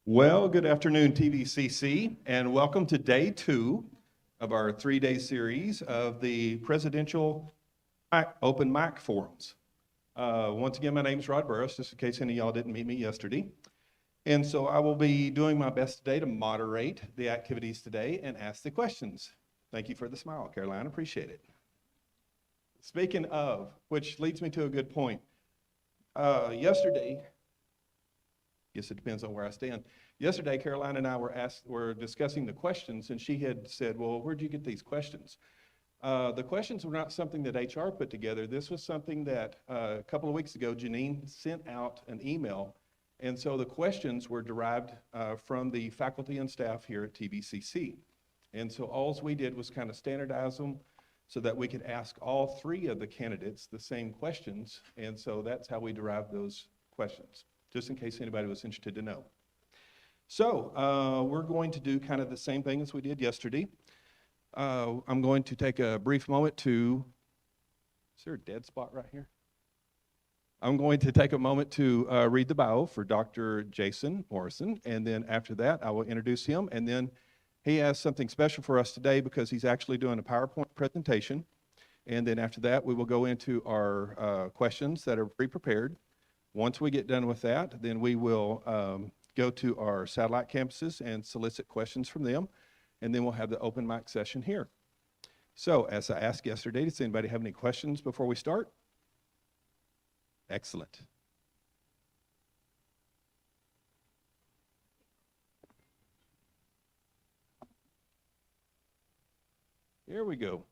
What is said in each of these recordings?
Well, good afternoon, TVCC, and welcome to day 2 of our 3-day series of the Presidential Open Mic Forums. Once again, my name is Rod Burris, just in case any of y'all didn't meet me yesterday. And so I will be doing my best today to moderate the activities today and ask the questions. Thank you for the smile, Caroline, appreciate it. Speaking of, which leads me to a good point. Yesterday, guess it depends on where I stand. Yesterday, Caroline and I were discussing the questions, and she had said, well, where'd you get these questions? The questions were not something that HR put together. This was something that a couple of weeks ago, Janine sent out an email, and so the questions were derived from the faculty and staff here at TVCC. And so all we did was kind of standardize them so that we could ask all 3 of the candidates the same questions, and so that's how we derived those questions, just in case anybody was interested to know. So we're going to do kind of the same thing as we did yesterday. I'm going to take a brief moment to, is there a dead spot right here? I'm going to take a moment to read the bio for Dr. Jason Morrison, and then after that I will introduce him, and then he has something special for us today because he's actually doing a PowerPoint presentation, and then after that we will go into our questions that are pre-prepared. Once we get done with that, then we will go to our satellite campuses and solicit questions from them, and then we'll have the open mic session here. So, as I asked yesterday, does anybody have any questions before we start? Excellent. Here we go.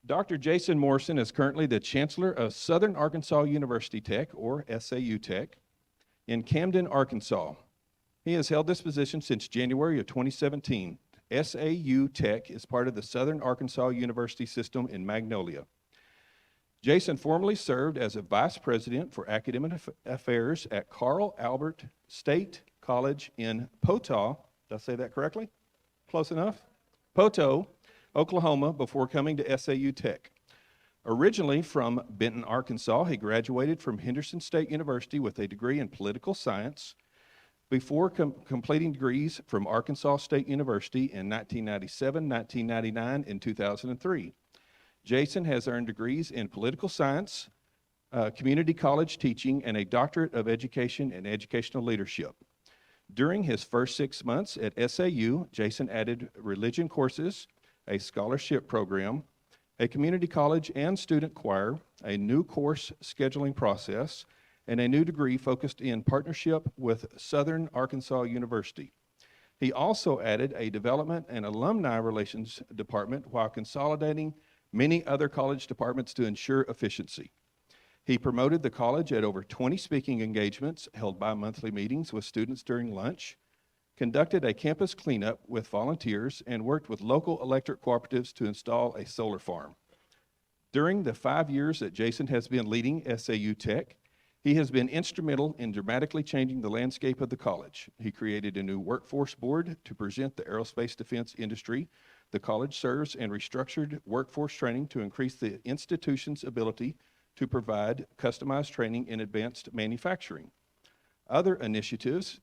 Dr. Jason Morrison is currently the Chancellor of Southern Arkansas University Tech, or SAU Tech, in Camden, Arkansas. He has held this position since January of 2017. SAU Tech is part of the Southern Arkansas University system in Magnolia. Jason formerly served as a Vice President for Academic Affairs at Carl Albert State College in Poteau. Did I say that correctly? Close enough? Poteau, Oklahoma, before coming to SAU Tech. Originally from Benton, Arkansas, he graduated from Henderson State University with a degree in political science before completing degrees from Arkansas State University in 1997, 1999, and 2003. Jason has earned degrees in political science, community college teaching, and a doctorate of education and educational leadership. During his first 6 months at SAU, Jason added religion courses, a scholarship program, a community college and student choir, a new course scheduling process, and a new degree focused in partnership with Southern Arkansas University. He also added a development and alumni relations department while consolidating many other college departments to ensure efficiency. He promoted the college at over 20 speaking engagements, held bi-monthly meetings with students during lunch, conducted a campus cleanup with volunteers, and worked with local electric cooperatives to install a solar farm. During the 5 years that Jason has been leading SAU Tech, he has been instrumental in dramatically changing the landscape of the college. He created a new workforce board to present the aerospace defense industry the college serves and restructured workforce training to increase the institution's ability to provide customized training in advanced manufacturing. Other initiatives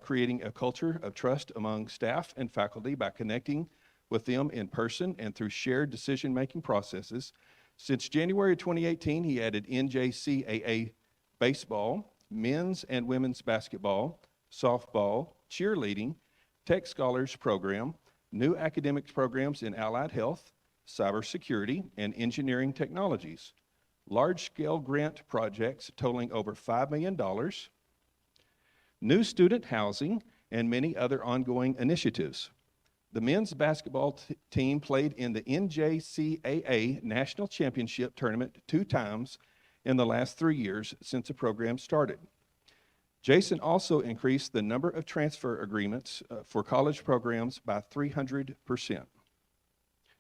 creating a culture of trust among staff and faculty by connecting with them in person and through shared decision-making processes. Since January 2018, he added NJCAA baseball, men's and women's basketball, softball, cheerleading, tech scholars program, new academics programs in allied health, cybersecurity, and engineering technologies, large-scale grant projects totaling over $5 million, new student housing, and many other ongoing initiatives. The men's basketball team played in the NJCAA National Championship Tournament 2 times in the last 3 years since the program started. Jason also increased the number of transfer agreements for college programs by 300%.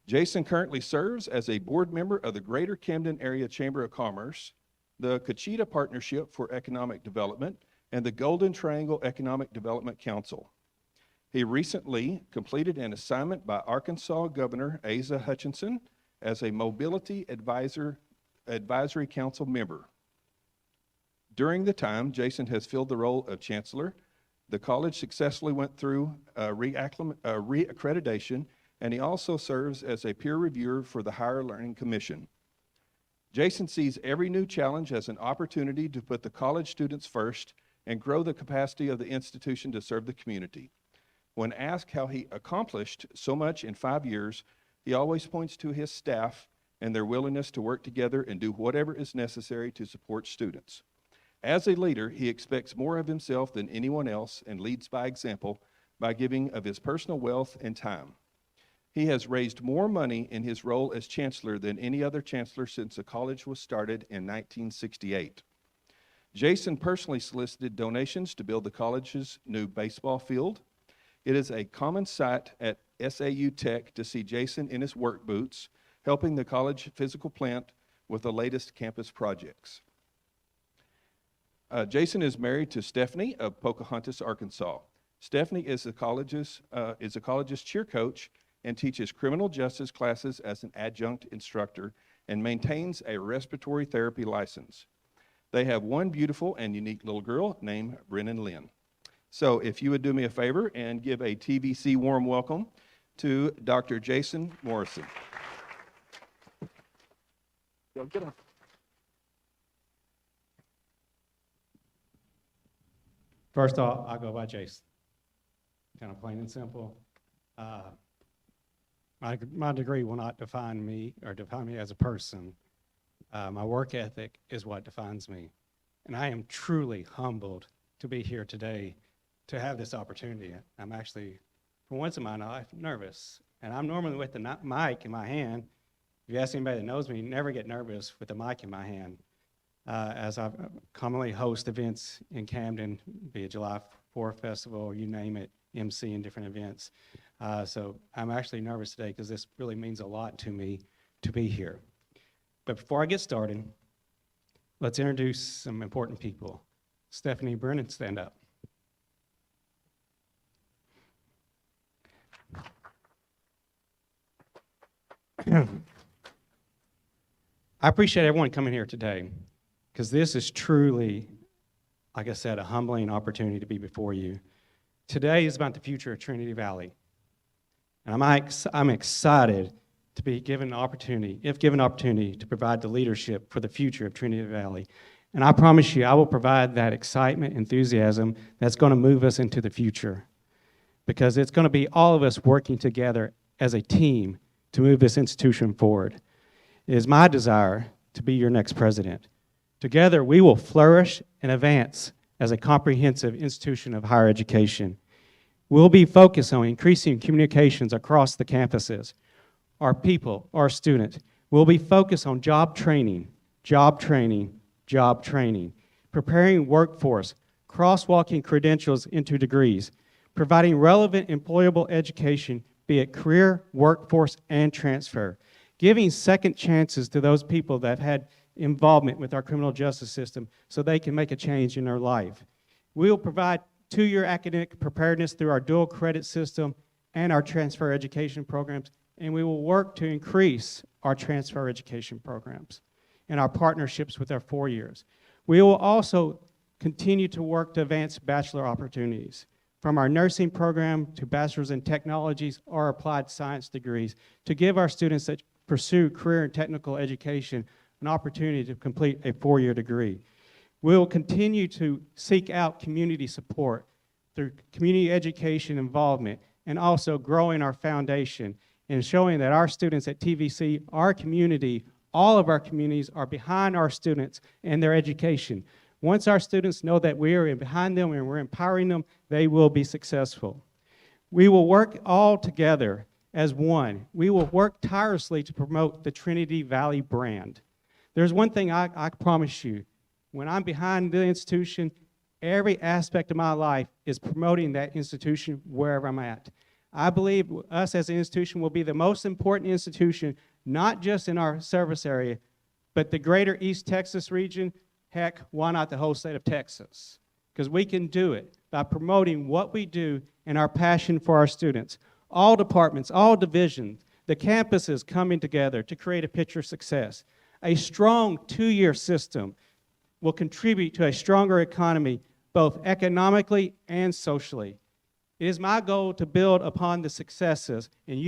Jason currently serves as a board member of the Greater Camden Area Chamber of Commerce, the Kachita Partnership for Economic Development, and the Golden Triangle Economic Development Council. He recently completed an assignment by Arkansas Governor Asa Hutchinson as a Mobility Advisory Council member. During the time, Jason has filled the role of Chancellor, The college successfully went through reaccreditation, and he also serves as a peer reviewer for the Higher Learning Commission. Jason sees every new challenge as an opportunity to put the college students first and grow the capacity of the institution to serve the community. When asked how he accomplished so much in 5 years, he always points to his staff and their willingness to work together and do whatever is necessary to support students. As a leader, he expects more of himself than anyone else and leads by example by giving of his personal wealth and time. He has raised more money in his role as chancellor than any other chancellor since the college was started in 1968. Jason personally solicited donations to build the college's new baseball field. It is a common sight at SAU Tech to see Jason in his work boots, helping the college physical plant with the latest campus projects. Jason is married to Stephanie of Pocahontas, Arkansas. Stephanie is the college's cheer coach and teaches criminal justice classes as an adjunct instructor and maintains a respiratory therapy license. They have one beautiful and unique little girl named Brennan Lynn. So if you would do me a favor and give a TVC warm welcome to Dr. Jason Morrison. Get up. First off, I'll go by Jason. Kind of plain and simple. My degree will not define me or define me as a person. My work ethic is what defines me. And I am truly humbled to be here today to have this opportunity. I'm actually, for once in my life, nervous. And I'm normally with the mic in my hand. If you ask anybody that knows me, never get nervous with the mic in my hand. As I commonly host events in Camden, be it July 4th Festival, you name it, MC in different events. So I'm actually nervous today because this really means a lot to me to be here. But before I get started, let's introduce some important people. Stephanie, Brennan, stand up. I appreciate everyone coming here today because this is truly, like I said, a humbling opportunity to be before you. Today is about the future of Trinity Valley. And I'm excited to be given an opportunity, if given an opportunity, to provide the leadership for the future of Trinity Valley. And I promise you, I will provide that excitement, enthusiasm that's going to move us into the future. Because it's going to be all of us working together as a team to move this institution forward. It is my desire to be your next president. Together, we will flourish and advance as a comprehensive institution of higher education. We'll be focused on increasing communications across the campuses. Our people, our students, will be focused on job training, preparing workforce, crosswalking credentials into degrees, providing relevant employable education, be it career, workforce, and transfer, giving second chances to those people that have had involvement with our criminal justice system so they can make a change in their life. We will provide two-year academic preparedness through our dual credit system and our transfer education programs, and we will work to increase our transfer education programs and our partnerships with our 4 years. We will also continue to work to advance bachelor opportunities, from our nursing program to bachelor's in technologies or applied science degrees, to give our students that pursue career and technical education an opportunity to complete a 4-year degree. We will continue to seek out community support through community education involvement and also growing our foundation and showing that our students at TVC, our community, all of our communities are behind our students and their education. Once our students know that we are behind them and we're empowering them, they will be successful. We will work all together as one. We will work tirelessly to promote the Trinity Valley brand. There's one thing I promise you. When I'm behind the institution, every aspect of my life is promoting that institution wherever I'm at. I believe us as an institution will be the most important institution, not just in our service area, but the greater East Texas region. Heck, why not the whole state of Texas? Because we can do it by promoting what we do and our passion for our students. All departments, all divisions, the campuses coming together to create a picture of success. A strong 2-year system will contribute to a stronger economy, both economically and socially. It is my goal to build upon the successes, and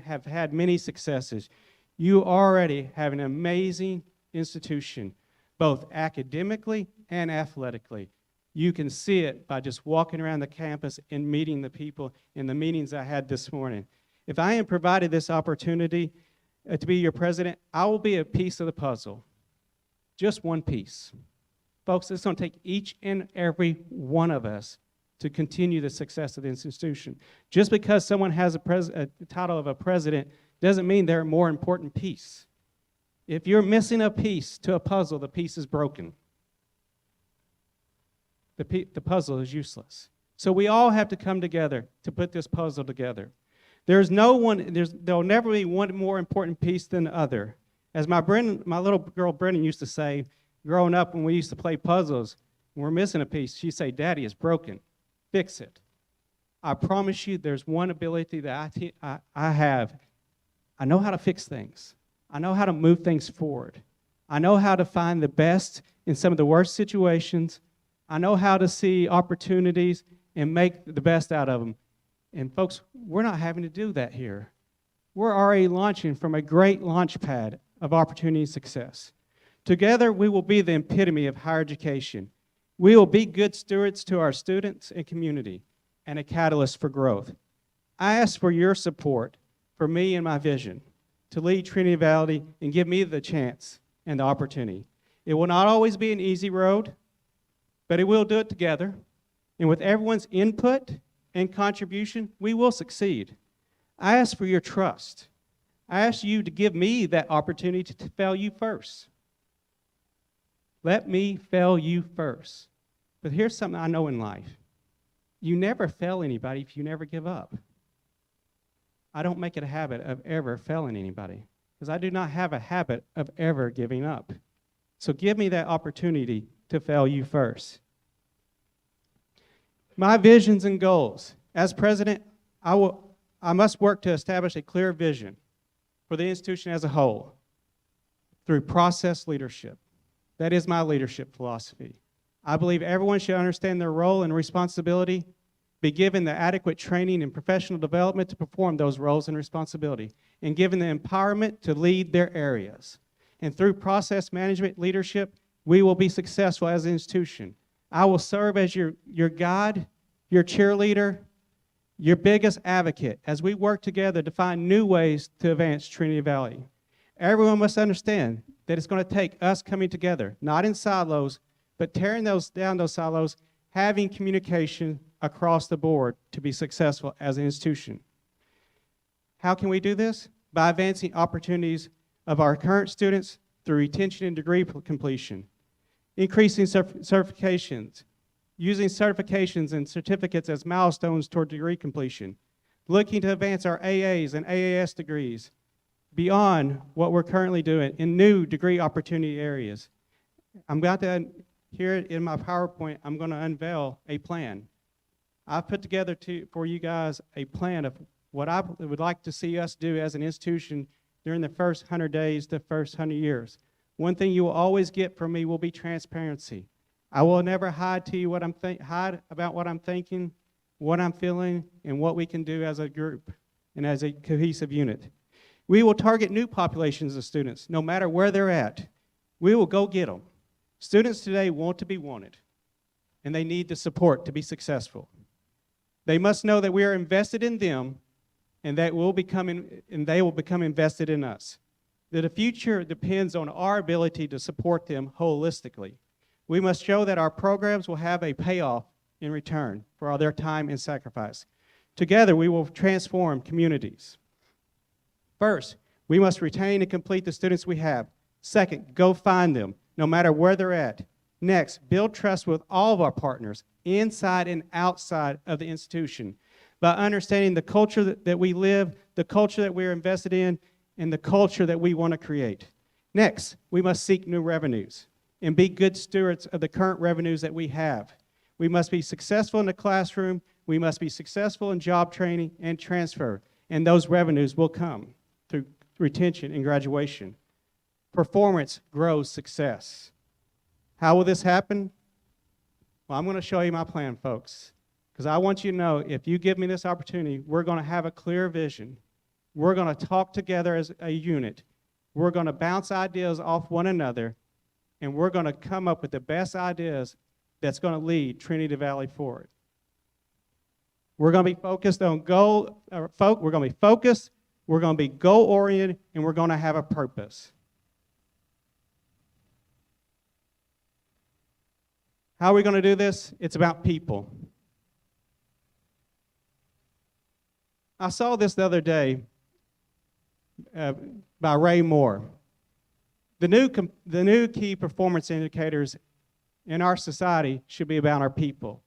have had many successes. You already have an amazing institution, both academically and athletically. You can see it by just walking around the campus and meeting the people in the meetings I had this morning. If I am provided this opportunity to be your president, I will be a piece of the puzzle, just one piece. Folks, it's going to take each and every one of us to continue the success of the institution. Just because someone has a title of a president doesn't mean they're a more important piece. If you're missing a piece to a puzzle, the piece is broken. The puzzle is useless. So we all have to come together to put this puzzle together. There'll never be one more important piece than the other. As my little girl Brennan used to say, growing up when we used to play puzzles, when we're missing a piece, she'd say, "Daddy, it's broken. Fix it." I promise you there's one ability that I have. I know how to fix things. I know how to move things forward. I know how to find the best in some of the worst situations. I know how to see opportunities and make the best out of them. And folks, we're not having to do that here. We're already launching from a great launch pad of opportunity and success. Together, we will be the epitome of higher education. We will be good stewards to our students and community and a catalyst for growth. I ask for your support for me and my vision to lead Trinity Valley and give me the chance and the opportunity. It will not always be an easy road, but we'll do it together. And with everyone's input and contribution, we will succeed. I ask for your trust. I ask you to give me that opportunity to fail you first. Let me fail you first. But here's something I know in life. You never fail anybody if you never give up. I don't make it a habit of ever failing anybody because I do not have a habit of ever giving up. So give me that opportunity to fail you first. My visions and goals. As president, I must work to establish a clear vision for the institution as a whole through process leadership. That is my leadership philosophy. I believe everyone should understand their role and responsibility, be given the adequate training and professional development to perform those roles and responsibility, and given the empowerment to lead their areas. And through process management leadership, we will be successful as an institution. I will serve as your guide, your cheerleader, your biggest advocate as we work together to find new ways to advance Trinity Valley. Everyone must understand that it's going to take us coming together, not in silos, but tearing down those silos, having communication across the board to be successful as an institution. How can we do this? By advancing opportunities of our current students through retention and degree completion, increasing certifications, using certifications and certificates as milestones toward degree completion, looking to advance our AAs and AAS degrees beyond what we're currently doing in new degree opportunity areas. I'm about to, here in my PowerPoint, I'm going to unveil a plan. I've put together for you guys a plan of what I would like to see us do as an institution during the first 100 days, the first 100 years. One thing you will always get from me will be transparency. I will never hide to you hide about what I'm thinking, what I'm feeling, and what we can do as a group and as a cohesive unit. We will target new populations of students, no matter where they're at. We will go get them. Students today want to be wanted, and they need the support to be successful. They must know that we are invested in them, and they will become invested in us. That the future depends on our ability to support them holistically. We must show that our programs will have a payoff in return for all their time and sacrifice. Together, we will transform communities. First, we must retain and complete the students we have. Second, go find them, no matter where they're at. Next, build trust with all of our partners, inside and outside of the institution, by understanding the culture that we live, the culture that we're invested in, and the culture that we want to create. Next, we must seek new revenues and be good stewards of the current revenues that we have. We must be successful in the classroom. We must be successful in job training and transfer, and those revenues will come through retention and graduation. Performance grows success. How will this happen? Well, I'm going to show you my plan, folks, because I want you to know if you give me this opportunity, we're going to have a clear vision. We're going to talk together as a unit. We're going to bounce ideas off one another, and we're going to come up with the best ideas that's going to lead Trinity Valley forward. We're going to be focused on we're going to be focused, we're going to be goal-oriented, and we're going to have a purpose. How are we going to do this? It's about people. I saw this the other day by Ray Moore. The new key performance indicators in our society should be about our people.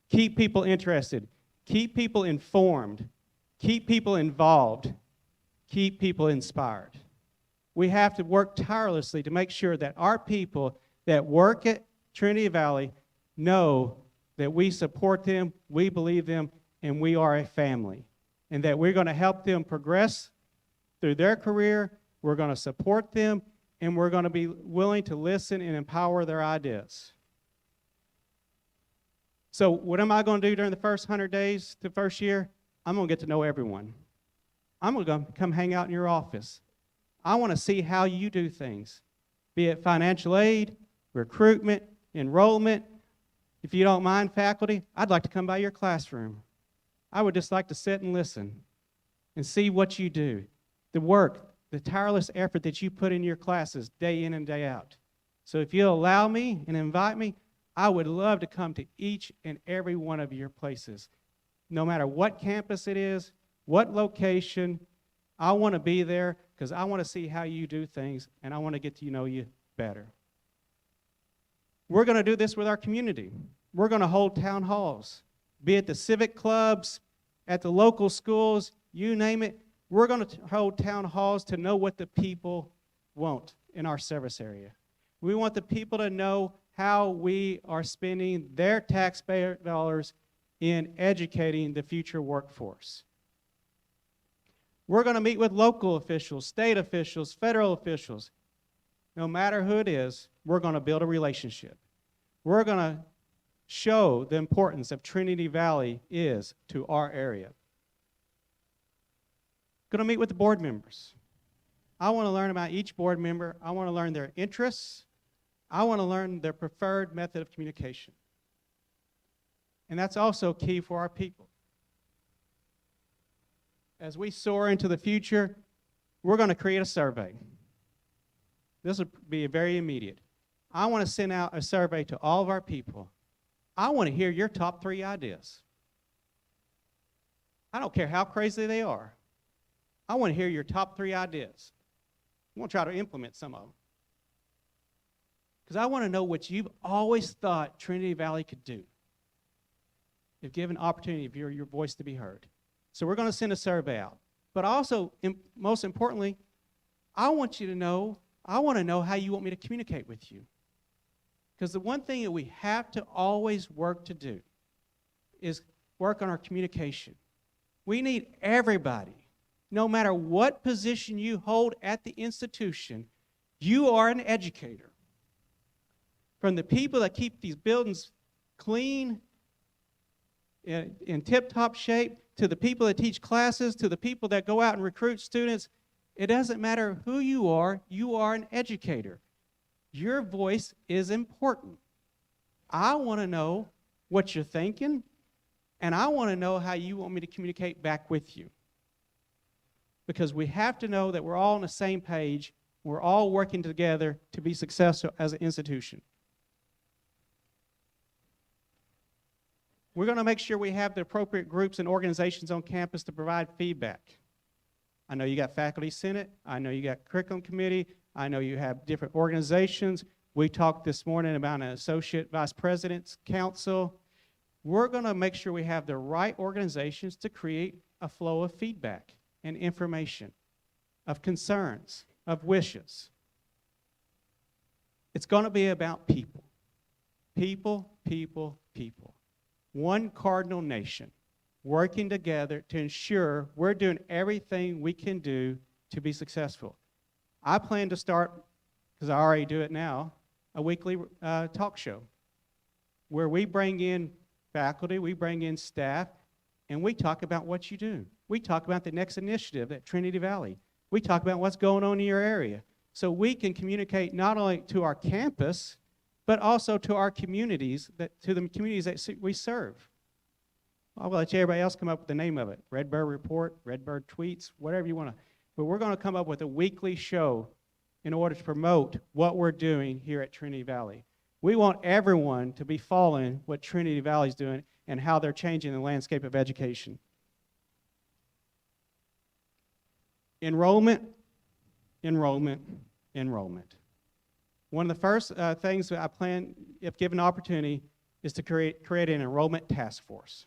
Keep people interested. Keep people informed. Keep people involved. Keep people inspired. We have to work tirelessly to make sure that our people that work at Trinity Valley know that we support them, we believe them, and we are a family. And that we're going to help them progress through their career, we're going to support them, and we're going to be willing to listen and empower their ideas. So what am I going to do during the first 100 days, the first year? I'm going to get to know everyone. I'm going to come hang out in your office. I want to see how you do things, be it financial aid, recruitment, enrollment. If you don't mind, faculty, I'd like to come by your classroom. I would just like to sit and listen and see what you do, the work, the tireless effort that you put in your classes day in and day out. So if you'll allow me and invite me, I would love to come to each and every one of your places. No matter what campus it is, what location, I want to be there because I want to see how you do things and I want to get to know you better. We're going to do this with our community. We're going to hold town halls, be it the civic clubs, at the local schools, you name it. We're going to hold town halls to know what the people want in our service area. We want the people to know how we are spending their taxpayer dollars in educating the future workforce. We're going to meet with local officials, state officials, federal officials. No matter who it is, we're going to build a relationship. We're going to show the importance of Trinity Valley is to our area. Going to meet with the board members. I want to learn about each board member. I want to learn their interests. I want to learn their preferred method of communication. And that's also key for our people. As we soar into the future, we're going to create a survey. This will be very immediate. I want to send out a survey to all of our people. I want to hear your top 3 ideas. I don't care how crazy they are. I want to hear your top 3 ideas. I'm going to try to implement some of them. Because I want to know what you've always thought Trinity Valley could do if given opportunity for your voice to be heard. So we're going to send a survey out. But also, most importantly, I want to know how you want me to communicate with you. Because the one thing that we have to always work to do is work on our communication. We need everybody, no matter what position you hold at the institution, you are an educator. From the people that keep these buildings clean, in tip-top shape, to the people that teach classes, to the people that go out and recruit students, it doesn't matter who you are an educator. Your voice is important. I want to know what you're thinking, and I want to know how you want me to communicate back with you. Because we have to know that we're all on the same page, we're all working together to be successful as an institution. We're going to make sure we have the appropriate groups and organizations on campus to provide feedback. I know you got faculty senate, I know you got curriculum committee, I know you have different organizations. We talked this morning about an associate vice president's council. We're going to make sure we have the right organizations to create a flow of feedback and information, of concerns, of wishes. It's going to be about people. People, people, people. One cardinal nation working together to ensure we're doing everything we can do to be successful. I plan to start, because I already do it now, a weekly talk show. where we bring in faculty, we bring in staff, and we talk about what you do. We talk about the next initiative at Trinity Valley. We talk about what's going on in your area. So we can communicate not only to our campus, but also to our communities, to the communities that we serve. I'll let everybody else come up with the name of it. Redbird Report, Redbird Tweets, whatever you want to. But we're going to come up with a weekly show in order to promote what we're doing here at Trinity Valley. We want everyone to be following what Trinity Valley is doing and how they're changing the landscape of education. Enrollment, enrollment, enrollment. One of the first things that I plan, if given opportunity, is to create an enrollment task force.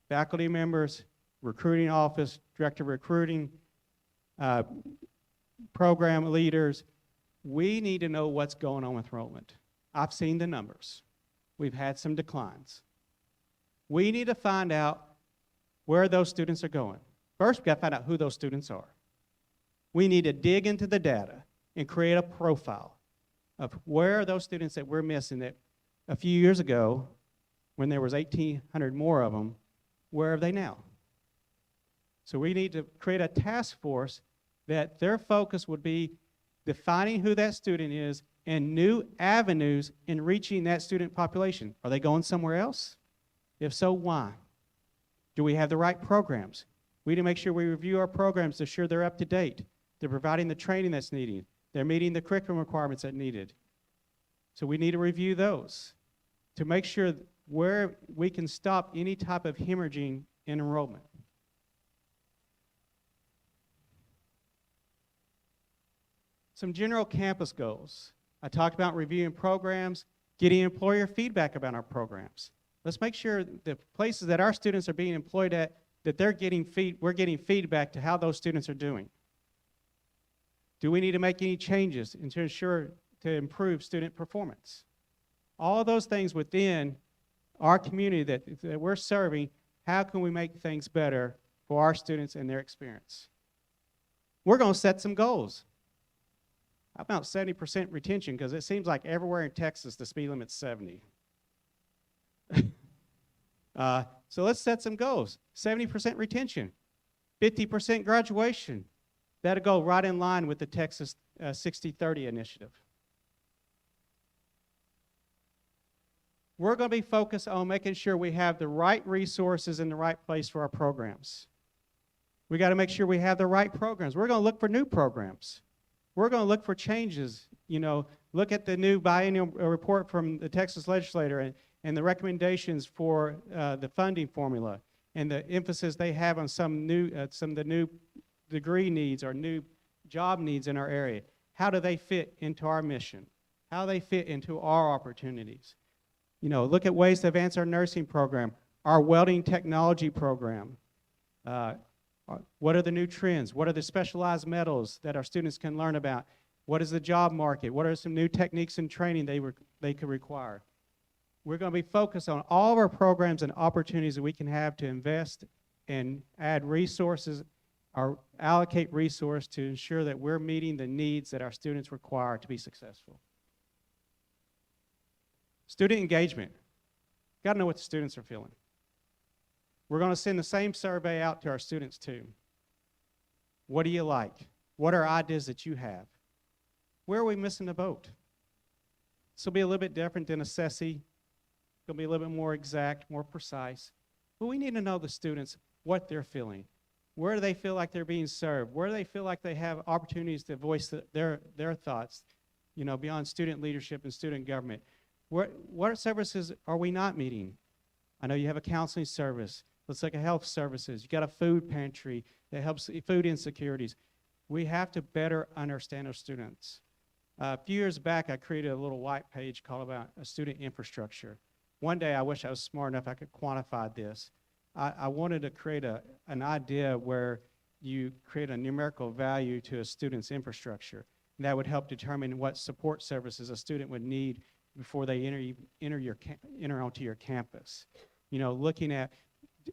Faculty members, recruiting office, director of recruiting, program leaders, we need to know what's going on with enrollment. I've seen the numbers. We've had some declines. We need to find out where those students are going. First, we've got to find out who those students are. We need to dig into the data and create a profile of where are those students that we're missing that a few years ago, when there was 1,800 more of them, where are they now? So we need to create a task force that their focus would be defining who that student is and new avenues in reaching that student population. Are they going somewhere else? If so, why? Do we have the right programs? We need to make sure we review our programs to ensure they're up to date. They're providing the training that's needed. They're meeting the curriculum requirements that are needed. So we need to review those to make sure where we can stop any type of hemorrhaging in enrollment. Some general campus goals. I talked about reviewing programs, getting employer feedback about our programs. Let's make sure the places that our students are being employed at, that we're getting feedback to how those students are doing. Do we need to make any changes to improve student performance? All of those things within our community that we're serving, how can we make things better for our students and their experience? We're going to set some goals. How about 70% retention? Because it seems like everywhere in Texas the speed limit's 70. So let's set some goals. 70% retention, 50% graduation. That'll go right in line with the Texas 60-30 initiative. We're going to be focused on making sure we have the right resources in the right place for our programs. We got to make sure we have the right programs. We're going to look for new programs. We're going to look for changes. Look at the new biennial report from the Texas legislature and the recommendations for the funding formula and the emphasis they have on some of the new degree needs or new job needs in our area. How do they fit into our mission? How do they fit into our opportunities? Look at ways to advance our nursing program, our welding technology program. What are the new trends? What are the specialized metals that our students can learn about? What is the job market? What are some new techniques and training they could require? We're going to be focused on all of our programs and opportunities that we can have to invest and add resources or allocate resource to ensure that we're meeting the needs that our students require to be successful. Student engagement. Got to know what the students are feeling. We're going to send the same survey out to our students too. What do you like? What are ideas that you have? Where are we missing the boat? This will be a little bit different than a SESI. It'll be a little bit more exact, more precise. But we need to know the students, what they're feeling. Where do they feel like they're being served? Where do they feel like they have opportunities to voice their thoughts, beyond student leadership and student government? What services are we not meeting? I know you have a counseling service. Let's look at health services. You got a food pantry that helps food insecurities. We have to better understand our students. A few years back, I created a little white page called about a student infrastructure. One day, I wish I was smart enough I could quantify this. I wanted to create an idea where you create a numerical value to a student's infrastructure. And that would help determine what support services a student would need before they enter onto your campus. Looking at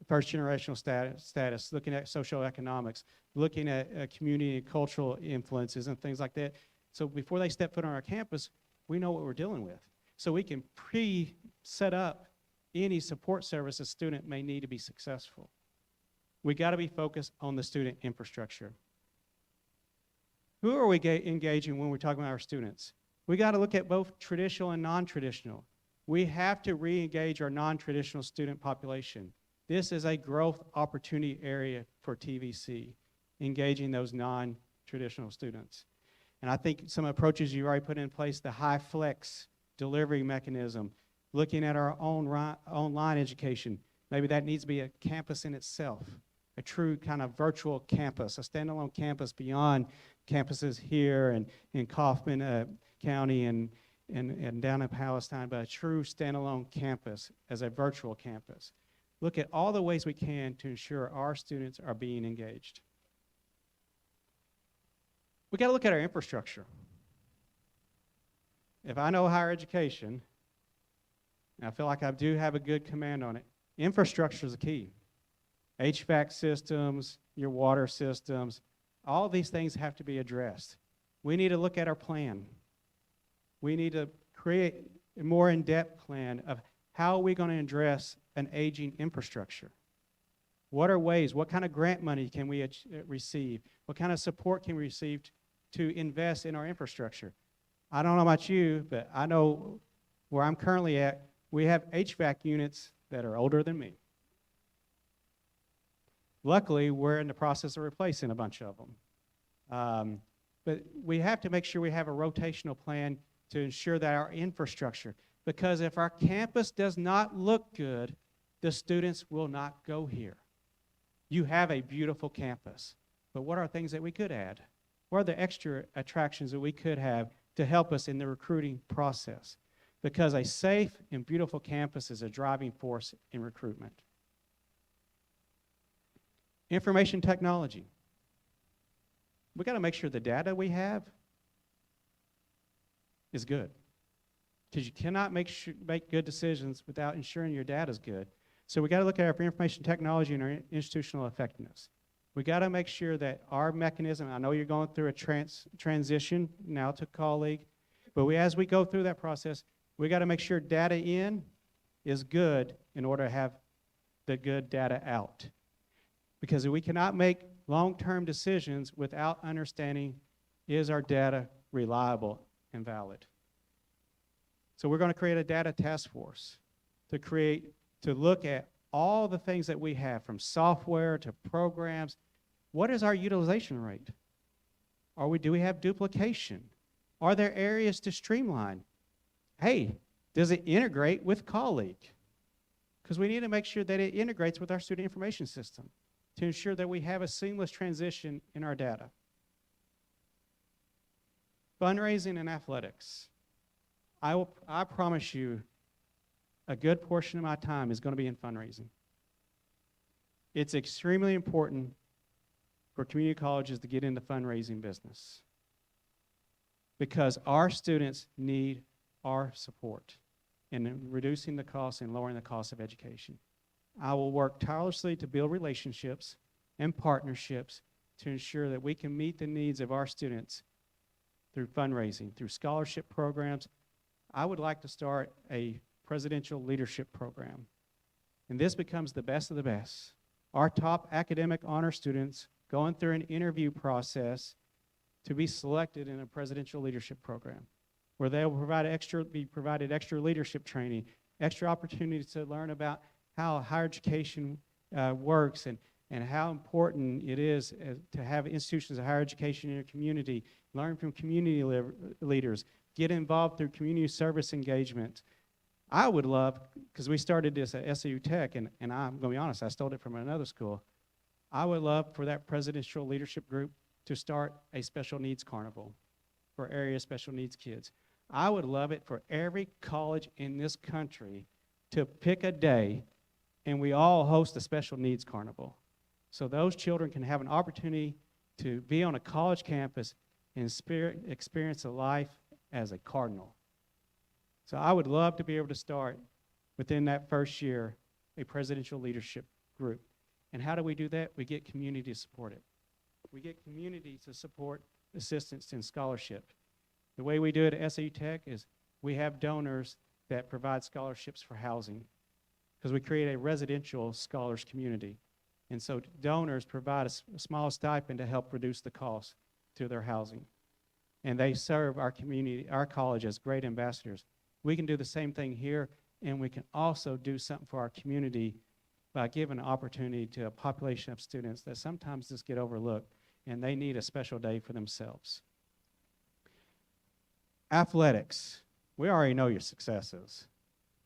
first-generational status, looking at social economics, looking at community and cultural influences and things like that. So before they step foot on our campus, we know what we're dealing with. so we can pre-set up any support service a student may need to be successful. We got to be focused on the student infrastructure. Who are we engaging when we're talking about our students? We got to look at both traditional and non-traditional. We have to re-engage our non-traditional student population. This is a growth opportunity area for TVC, engaging those non-traditional students. And I think some approaches you already put in place, the high flex delivery mechanism, looking at our own online education. Maybe that needs to be a campus in itself, a true kind of virtual campus, a standalone campus beyond campuses here and in Kaufman County and down in Palestine, but a true standalone campus as a virtual campus. Look at all the ways we can to ensure our students are being engaged. We got to look at our infrastructure. If I know higher education, and I feel like I do have a good command on it, infrastructure is the key. HVAC systems, your water systems, all these things have to be addressed. We need to look at our plan. We need to create a more in-depth plan of how are we going to address an aging infrastructure. What are ways, what kind of grant money can we receive? What kind of support can we receive to invest in our infrastructure? I don't know about you, but I know where I'm currently at, we have HVAC units that are older than me. Luckily, we're in the process of replacing a bunch of them. But we have to make sure we have a rotational plan to ensure that our infrastructure, because if our campus does not look good, the students will not go here. You have a beautiful campus, but what are things that we could add? What are the extra attractions that we could have to help us in the recruiting process? Because a safe and beautiful campus is a driving force in recruitment. Information technology. We got to make sure the data we have is good, because you cannot make good decisions without ensuring your data is good. So we got to look at our information technology and our institutional effectiveness. We got to make sure that our mechanism, I know you're going through a transition now to colleague, but as we go through that process, we got to make sure data in is good in order to have the good data out. Because we cannot make long-term decisions without understanding, is our data reliable and valid? So we're going to create a data task force to look at all the things that we have, from software to programs. What is our utilization rate? Do we have duplication? Are there areas to streamline? Hey, does it integrate with colleague? Because we need to make sure that it integrates with our student information system to ensure that we have a seamless transition in our data. Fundraising and athletics. I promise you, a good portion of my time is going to be in fundraising. It's extremely important for community colleges to get into fundraising business, because our students need our support in reducing the cost and lowering the cost of education. I will work tirelessly to build relationships and partnerships to ensure that we can meet the needs of our students through fundraising, through scholarship programs. I would like to start a presidential leadership program, and this becomes the best of the best. Our top academic honor students going through an interview process to be selected in a presidential leadership program, where they will be provided extra leadership training, extra opportunities to learn about how higher education works and how important it is to have institutions of higher education in your community, learn from community leaders, get involved through community service engagement. I would love, because we started this at SAU Tech, and I'm going to be honest, I stole it from another school. I would love for that presidential leadership group to start a special needs carnival for area special needs kids. I would love it for every college in this country to pick a day and we all host a special needs carnival, so those children can have an opportunity to be on a college campus and experience a life as a cardinal. So I would love to be able to start within that first year a presidential leadership group. And how do we do that? We get community to support it. We get community to support assistance in scholarship. The way we do it at SAU Tech is we have donors that provide scholarships for housing, because we create a residential scholars community. And so donors provide a small stipend to help reduce the cost to their housing. And they serve our community, our college, as great ambassadors. We can do the same thing here, and we can also do something for our community by giving an opportunity to a population of students that sometimes just get overlooked, and they need a special day for themselves. Athletics. We already know your successes.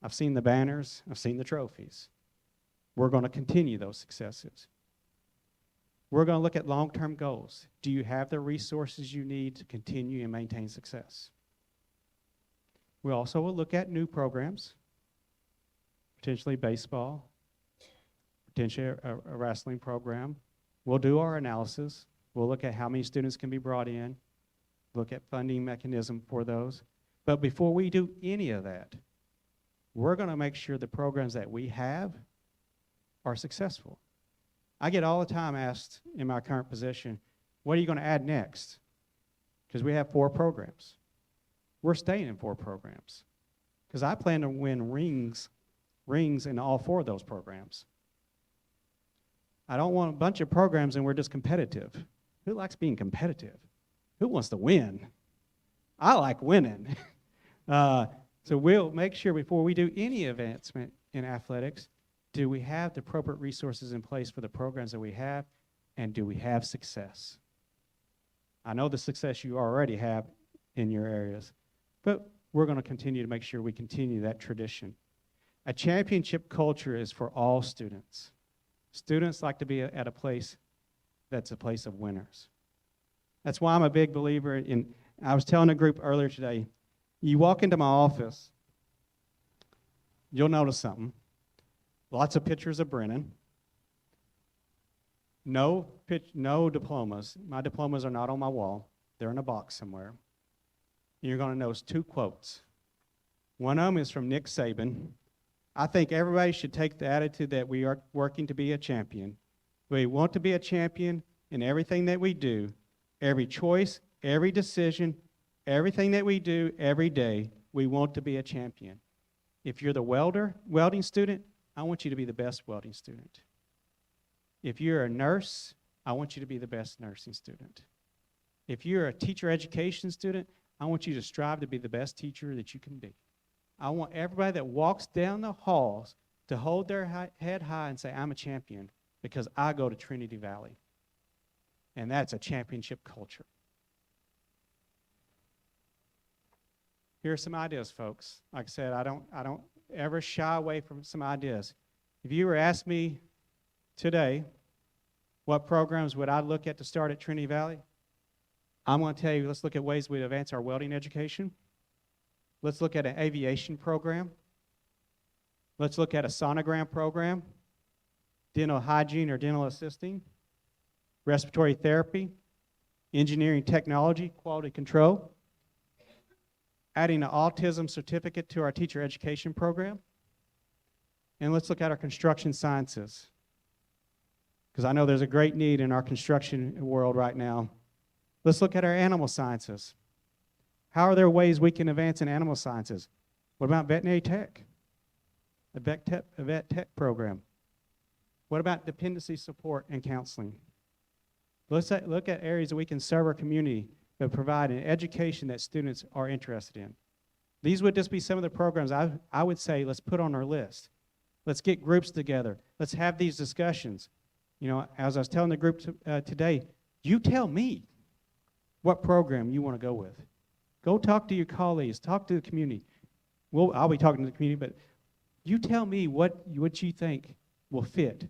I've seen the banners. I've seen the trophies. We're going to continue those successes. We're going to look at long-term goals. Do you have the resources you need to continue and maintain success? We also will look at new programs, potentially baseball, potentially a wrestling program. We'll do our analysis. We'll look at how many students can be brought in, look at funding mechanism for those. But before we do any of that, we're going to make sure the programs that we have are successful. I get all the time asked in my current position, what are you going to add next? Because we have 4 programs. We're staying in 4 programs because I plan to win rings in all 4 of those programs. I don't want a bunch of programs and we're just competitive. Who likes being competitive? Who wants to win? I like winning. So we'll make sure before we do any advancement in athletics, do we have the appropriate resources in place for the programs that we have, and do we have success? I know the success you already have in your areas, but we're going to continue to make sure we continue that tradition. A championship culture is for all students. Students like to be at a place that's a place of winners. That's why I'm a big believer in, I was telling a group earlier today, you walk into my office, you'll notice something. Lots of pictures of Brennan. No diplomas. My diplomas are not on my wall. They're in a box somewhere. And you're going to notice 2 quotes. One of them is from Nick Saban. I think everybody should take the attitude that we are working to be a champion. We want to be a champion in everything that we do, every choice, every decision, everything that we do every day, we want to be a champion. If you're the welding student, I want you to be the best welding student. If you're a nurse, I want you to be the best nursing student. If you're a teacher education student, I want you to strive to be the best teacher that you can be. I want everybody that walks down the halls to hold their head high and say, I'm a champion because I go to Trinity Valley. And that's a championship culture. Here are some ideas, folks. Like I said, I don't ever shy away from some ideas. If you were asked me today, what programs would I look at to start at Trinity Valley? I'm going to tell you, let's look at ways we advance our welding education. Let's look at an aviation program. Let's look at a sonogram program, dental hygiene or dental assisting, respiratory therapy, engineering technology, quality control, adding an autism certificate to our teacher education program, and let's look at our construction sciences, because I know there's a great need in our construction world right now. Let's look at our animal sciences. How are there ways we can advance in animal sciences? What about veterinary tech? A vet tech program. What about dependency support and counseling? Let's look at areas that we can serve our community but provide an education that students are interested in. These would just be some of the programs I would say let's put on our list. Let's get groups together. Let's have these discussions. You know, as I was telling the group today, you tell me what program you want to go with. Go talk to your colleagues. Talk to the community. Well, I'll be talking to the community, but you tell me what you think will fit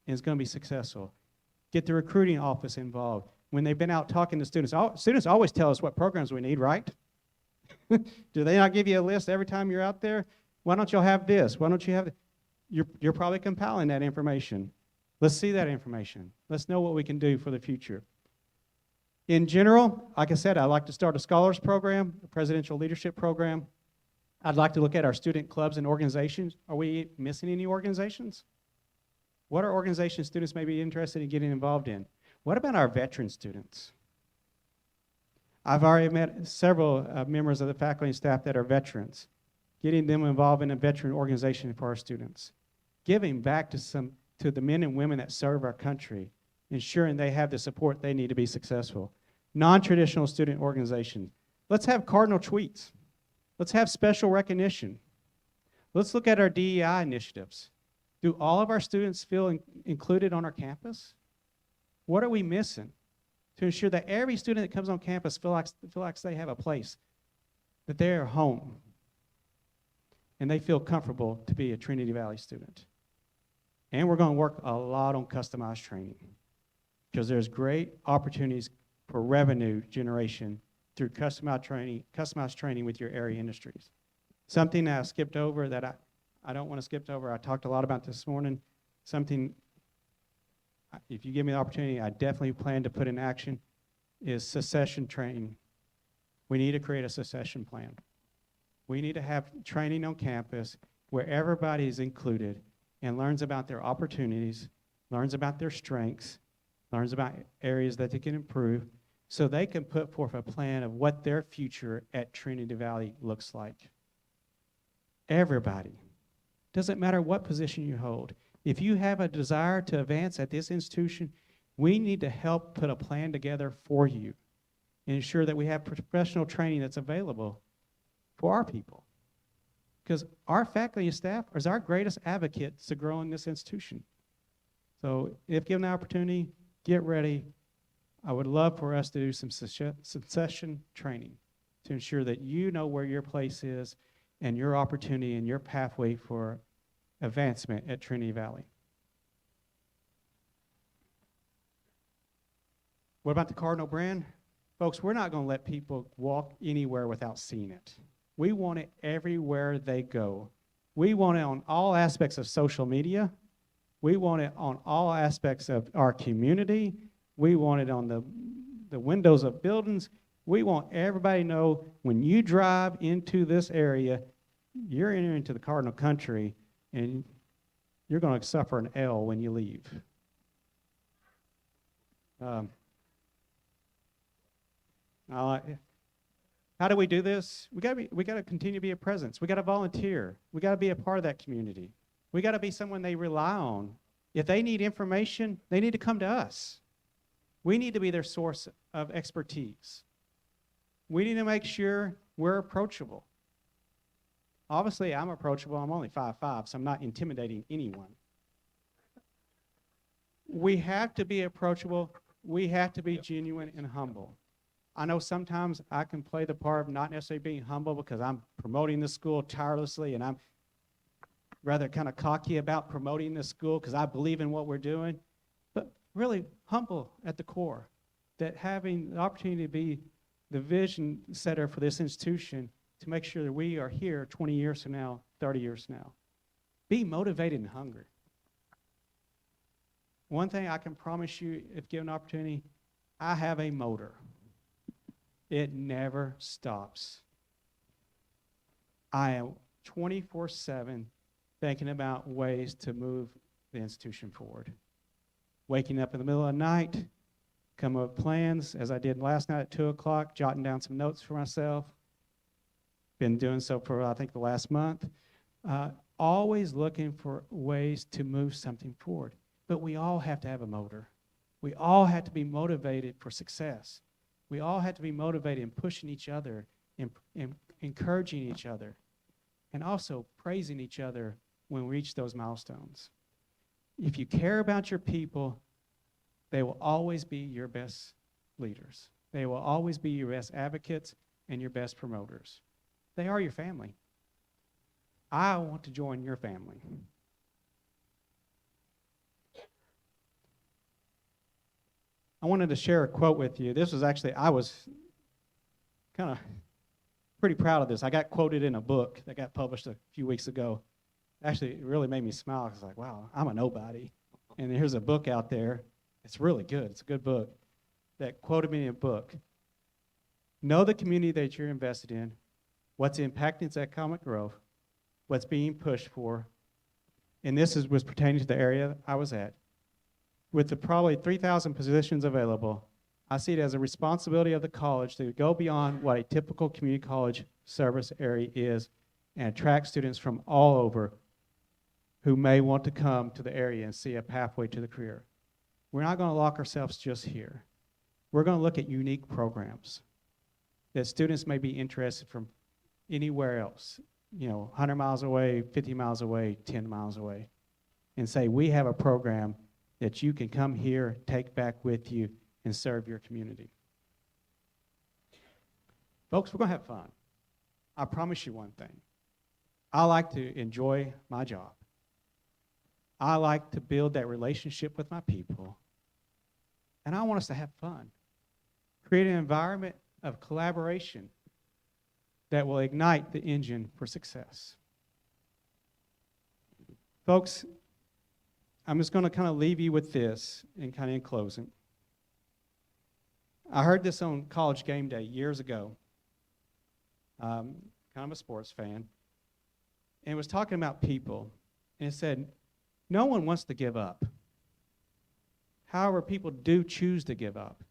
and is going to be successful. Get the recruiting office involved. When they've been out talking to students, students always tell us what programs we need, right? Do they not give you a list every time you're out there? Why don't y'all have this? Why don't you have that? You're probably compiling that information. Let's see that information. Let's know what we can do for the future. In general, like I said, I'd like to start a scholars program, a presidential leadership program. I'd like to look at our student clubs and organizations. Are we missing any organizations? What are organizations students may be interested in getting involved in? What about our veteran students? I've already met several members of the faculty and staff that are veterans. getting them involved in a veteran organization for our students, giving back to the men and women that serve our country, ensuring they have the support they need to be successful. Non-traditional student organizations. Let's have cardinal tweets. Let's have special recognition. Let's look at our DEI initiatives. Do all of our students feel included on our campus? What are we missing to ensure that every student that comes on campus feel like they have a place, that they are home, and they feel comfortable to be a Trinity Valley student? And we're going to work a lot on customized training, because there's great opportunities for revenue generation through customized training with your area industries. Something that I skipped over that I don't want to skip over, I talked a lot about this morning, something, if you give me the opportunity, I definitely plan to put in action, is succession training. We need to create a succession plan. We need to have training on campus where everybody is included and learns about their opportunities, learns about their strengths, learns about areas that they can improve, so they can put forth a plan of what their future at Trinity Valley looks like. Everybody. Doesn't matter what position you hold. If you have a desire to advance at this institution, we need to help put a plan together for you and ensure that we have professional training that's available for our people. Because our faculty and staff is our greatest advocates to grow in this institution. So if given the opportunity, get ready. I would love for us to do some succession training to ensure that you know where your place is and your opportunity and your pathway for advancement at Trinity Valley. What about the Cardinal brand? Folks, we're not going to let people walk anywhere without seeing it. We want it everywhere they go. We want it on all aspects of social media. We want it on all aspects of our community. We want it on the windows of buildings. We want everybody to know when you drive into this area, you're entering into the Cardinal country, and you're going to suffer an L when you leave. How do we do this? We got to continue to be a presence. We got to volunteer. We got to be a part of that community. We got to be someone they rely on. If they need information, they need to come to us. We need to be their source of expertise. We need to make sure we're approachable. Obviously, I'm approachable. I'm only 5'5", so I'm not intimidating anyone. We have to be approachable. We have to be genuine and humble. I know sometimes I can play the part of not necessarily being humble because I'm promoting the school tirelessly, and I'm rather kind of cocky about promoting the school because I believe in what we're doing. But really humble at the core, that having the opportunity to be the vision setter for this institution to make sure that we are here 20 years from now, 30 years from now. Be motivated and hungry. One thing I can promise you, if given an opportunity, I have a motor. It never stops. I am 24/7 thinking about ways to move the institution forward. Waking up in the middle of the night, come up with plans, as I did last night at 2 o'clock, jotting down some notes for myself. Been doing so for, I think, the last month. Always looking for ways to move something forward. But we all have to have a motor. We all have to be motivated for success. We all have to be motivated in pushing each other, and encouraging each other, and also praising each other when we reach those milestones. If you care about your people, they will always be your best leaders. They will always be your best advocates and your best promoters. They are your family. I want to join your family. I wanted to share a quote with you. This was actually, I was kind of pretty proud of this. I got quoted in a book that got published a few weeks ago. Actually, it really made me smile. I was like, wow, I'm a nobody. And here's a book out there. It's really good. It's a good book that quoted me in a book. Know the community that you're invested in, what's impacting its economic growth, what's being pushed for, and this was pertaining to the area I was at. With the probably 3,000 positions available, I see it as a responsibility of the college to go beyond what a typical community college service area is and attract students from all over who may want to come to the area and see a pathway to the career. We're not going to lock ourselves just here. We're going to look at unique programs that students may be interested from anywhere else, 100 miles away, 50 miles away, 10 miles away, and say, we have a program that you can come here, take back with you, and serve your community. Folks, we're going to have fun. I promise you one thing. I like to enjoy my job. I like to build that relationship with my people. And I want us to have fun. Create an environment of collaboration that will ignite the engine for success. Folks, I'm just going to kind of leave you with this and kind of in closing. I heard this on College Game Day years ago. Kind of a sports fan. And it was talking about people. And it said, no one wants to give up. However, people do choose to give up.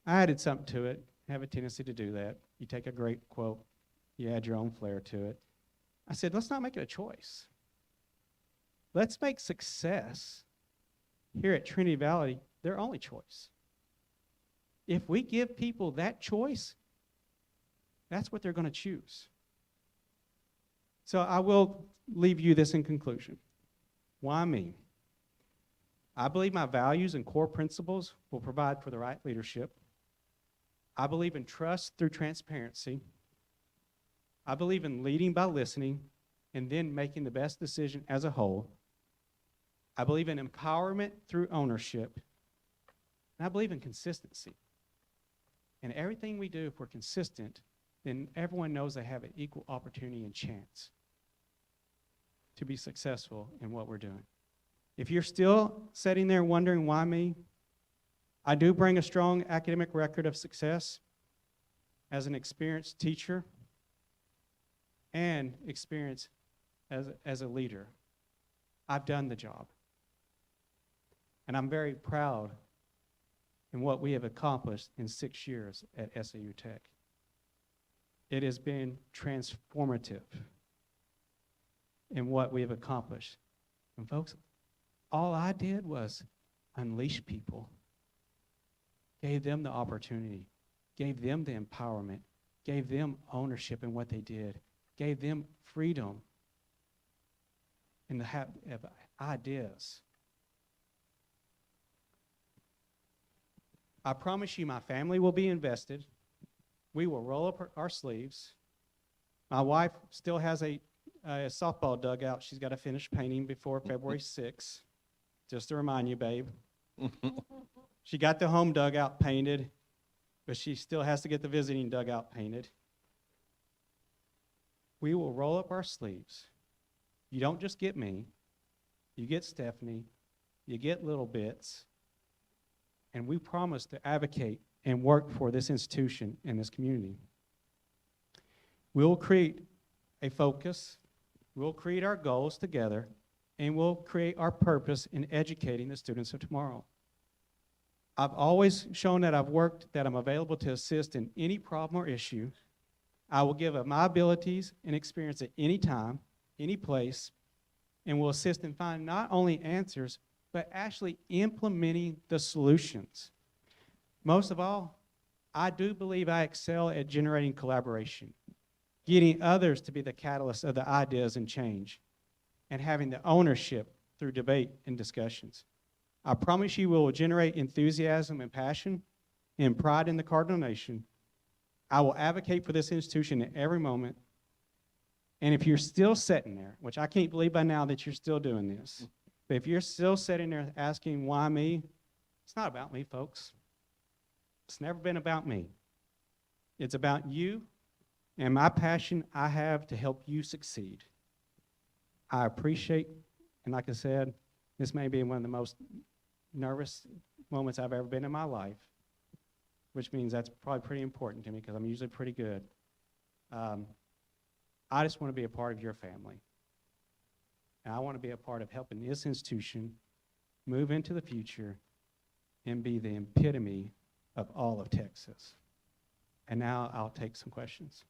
I added something to it. I have a tendency to do that. You take a great quote, you add your own flair to it. I said, let's not make it a choice. Let's make success here at Trinity Valley their only choice. If we give people that choice, that's what they're going to choose. So I will leave you this in conclusion. Why me? I believe my values and core principles will provide for the right leadership. I believe in trust through transparency. I believe in leading by listening and then making the best decision as a whole. I believe in empowerment through ownership. And I believe in consistency. And everything we do, if we're consistent, then everyone knows they have an equal opportunity and chance to be successful in what we're doing. If you're still sitting there wondering why me, I do bring a strong academic record of success as an experienced teacher and experience as a leader. I've done the job. And I'm very proud in what we have accomplished in 6 years at SAU Tech. It has been transformative in what we have accomplished. And folks, all I did was unleash people, gave them the opportunity, gave them the empowerment, gave them ownership in what they did, gave them freedom and to have ideas. I promise you my family will be invested. We will roll up our sleeves. My wife still has a softball dugout she's got to finish painting before February 6th. Just to remind you, babe. She got the home dugout painted, but she still has to get the visiting dugout painted. We will roll up our sleeves. You don't just get me. You get Stephanie. You get little bits. And we promise to advocate and work for this institution and this community. We'll create a focus. We'll create our goals together. And we'll create our purpose in educating the students of tomorrow. I've always shown that that I'm available to assist in any problem or issue. I will give of my abilities and experience at any time, any place, and will assist in finding not only answers, but actually implementing the solutions. Most of all, I do believe I excel at generating collaboration, getting others to be the catalyst of the ideas and change, and having the ownership through debate and discussions. I promise you we will generate enthusiasm and passion and pride in the Cardinal Nation. I will advocate for this institution at every moment. And if you're still sitting there, which I can't believe by now that you're still doing this, but if you're still sitting there asking why me, it's not about me, folks. It's never been about me. It's about you and my passion I have to help you succeed. I appreciate, and like I said, this may be one of the most nervous moments I've ever been in my life, which means that's probably pretty important to me because I'm usually pretty good. I just want to be a part of your family. And I want to be a part of helping this institution move into the future and be the epitome of all of Texas. And now I'll take some questions.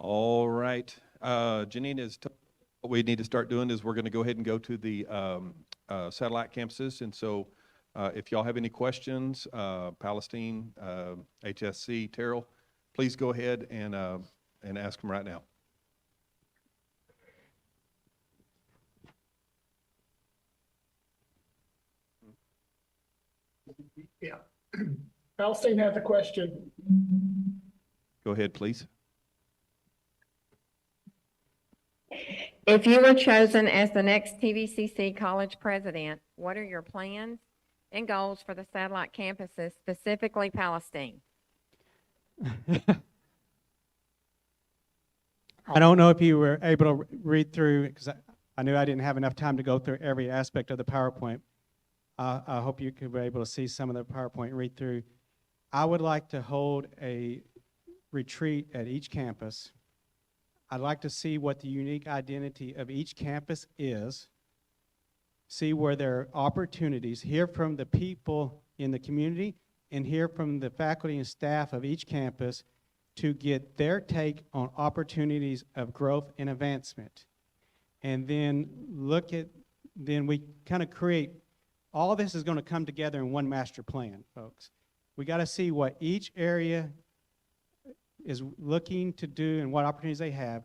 All right. Janine, what we need to start doing is we're going to go ahead and go to the satellite campuses. And so if y'all have any questions, Palestine, HSC, Terrell, please go ahead and ask them right now. Yeah. Palestine has a question. Go ahead, please. If you were chosen as the next TVCC college president, what are your plans and goals for the satellite campuses, specifically Palestine? I don't know if you were able to read through, because I knew I didn't have enough time to go through every aspect of the PowerPoint. I hope you could be able to see some of the PowerPoint and read through. I would like to hold a retreat at each campus. I'd like to see what the unique identity of each campus is, see where there are opportunities, hear from the people in the community, and hear from the faculty and staff of each campus to get their take on opportunities of growth and advancement. And then then we kind of create, all this is going to come together in one master plan, folks. We got to see what each area is looking to do and what opportunities they have,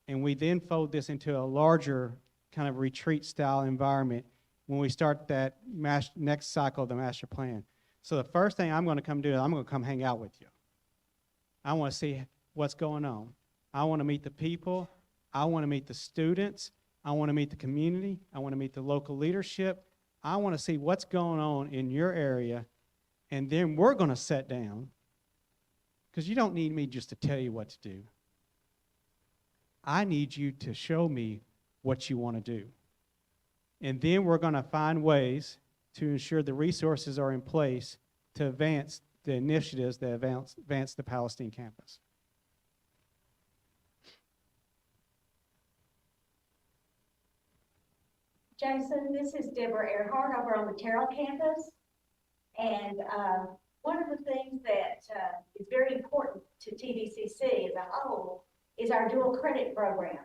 and we then fold this into a larger kind of retreat style environment when we start that next cycle of the master plan. So the first thing I'm going to come do is I'm going to come hang out with you. I want to see what's going on. I want to meet the people. I want to meet the students. I want to meet the community. I want to meet the local leadership. I want to see what's going on in your area, and then we're going to sit down, because you don't need me just to tell you what to do. I need you to show me what you want to do. And then we're going to find ways to ensure the resources are in place to advance the initiatives that advance the Palestine campus. Jason, this is Deborah Earhart over on the Terrell campus. And one of the things that is very important to TVCC as a whole is our dual credit program.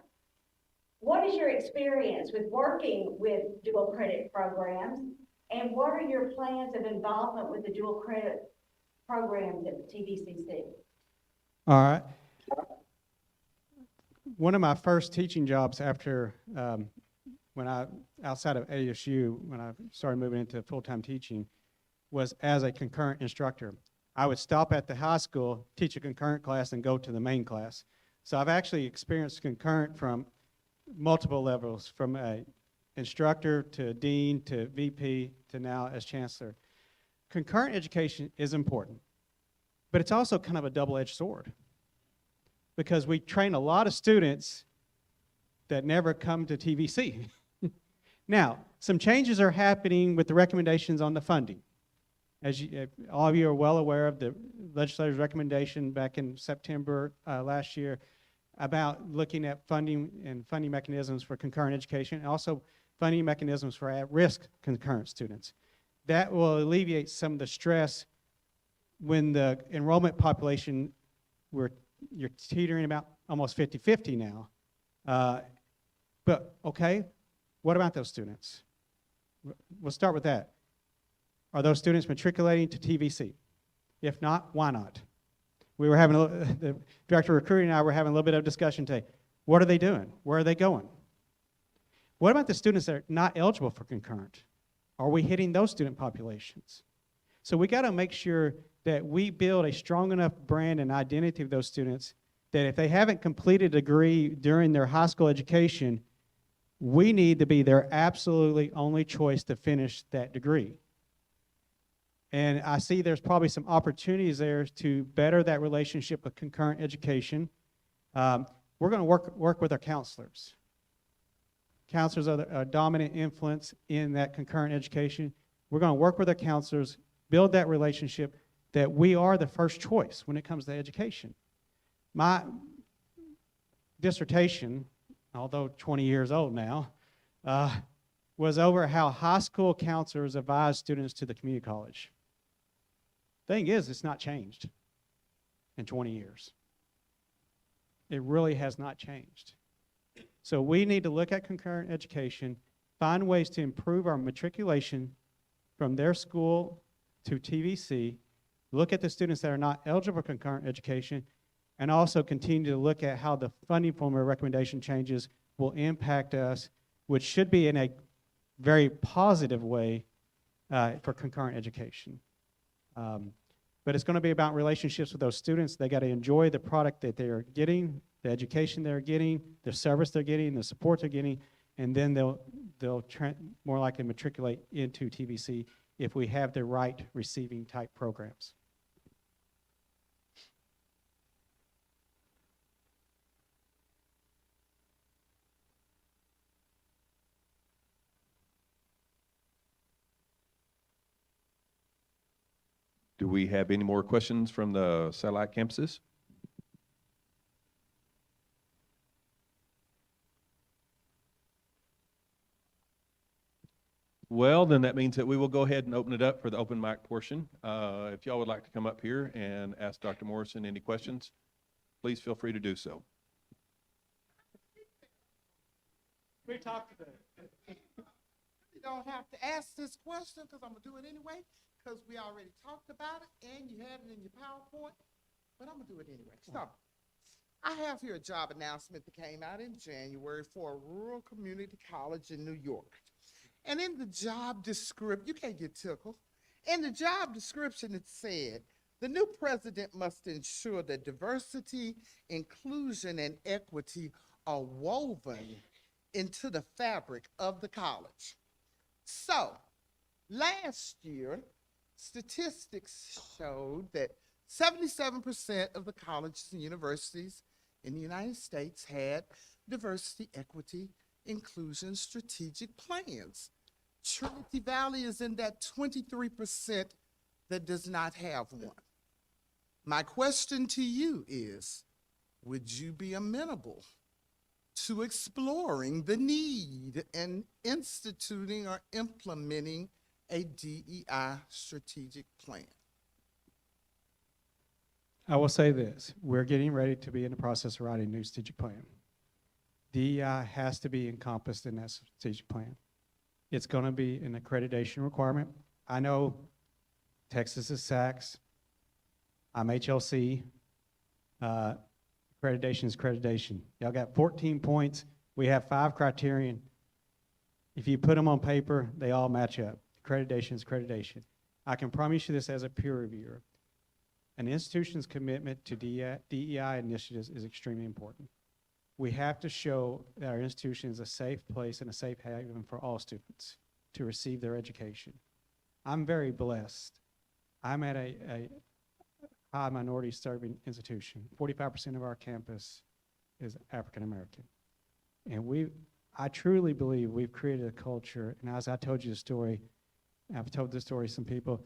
What is your experience with working with dual credit programs, and what are your plans of involvement with the dual credit programs at the TVCC? All right. One of my first teaching jobs after outside of ASU, when I started moving into full-time teaching, was as a concurrent instructor. I would stop at the high school, teach a concurrent class, and go to the main class. So I've actually experienced concurrent from multiple levels, from a instructor to dean to VP to now as chancellor. Concurrent education is important, but it's also kind of a double-edged sword, because we train a lot of students that never come to TVC. Now, some changes are happening with the recommendations on the funding. As all of you are well aware of the legislature's recommendation back in September last year about looking at funding and funding mechanisms for concurrent education, and also funding mechanisms for at-risk concurrent students. That will alleviate some of the stress when the enrollment population, you're teetering about almost 50-50 now. But okay, what about those students? We'll start with that. Are those students matriculating to TVC? If not, why not? We were having the director of recruiting and I were having a little bit of discussion today. What are they doing? Where are they going? What about the students that are not eligible for concurrent? Are we hitting those student populations? So we got to make sure that we build a strong enough brand and identity of those students that if they haven't completed a degree during their high school education, we need to be their absolutely only choice to finish that degree. And I see there's probably some opportunities there to better that relationship with concurrent education. We're going to work with our counselors. Counselors are a dominant influence in that concurrent education. We're going to work with our counselors, build that relationship that we are the first choice when it comes to education. My dissertation, although 20 years old now, was over how high school counselors advise students to the community college. Thing is, it's not changed in 20 years. It really has not changed. So we need to look at concurrent education, find ways to improve our matriculation from their school to TVC, look at the students that are not eligible for concurrent education, and also continue to look at how the funding formula recommendation changes will impact us, which should be in a very positive way for concurrent education. But it's going to be about relationships with those students. They got to enjoy the product that they are getting, the education they're getting, the service they're getting, the support they're getting, and then they'll more likely matriculate into TVC if we have the right receiving type programs. Do we have any more questions from the satellite campuses? Well, then that means that we will go ahead and open it up for the open mic portion. If y'all would like to come up here and ask Dr. Morrison any questions, please feel free to do so. We talked today. You don't have to ask this question because I'm gonna do it anyway, because we already talked about it and you had it in your PowerPoint, but I'm gonna do it anyway. So, I have here a job announcement that came out in January for a rural community college in New York. And in the job description, you can't get tickled. In the job description, it said, the new president must ensure that diversity, inclusion, and equity are woven into the fabric of the college. So, last year, statistics showed that 77% of the colleges and universities in the United States had diversity, equity, inclusion strategic plans. Trinity Valley is in that 23% that does not have one. My question to you is, would you be amenable to exploring the need and instituting or implementing a DEI strategic plan? I will say this, we're getting ready to be in the process of writing a new strategic plan. DEI has to be encompassed in that strategic plan. It's going to be an accreditation requirement. I know Texas is SACS, I'm HLC, accreditation is accreditation. Y'all got 14 points, we have 5 criterion. If you put them on paper, they all match up. Accreditation is accreditation. I can promise you this as a peer reviewer. An institution's commitment to DEI initiatives is extremely important. We have to show that our institution is a safe place and a safe haven for all students to receive their education. I'm very blessed. I'm at a high minority serving institution. 45% of our campus is African American. And I truly believe we've created a culture, and as I told you the story, I've told this story to some people.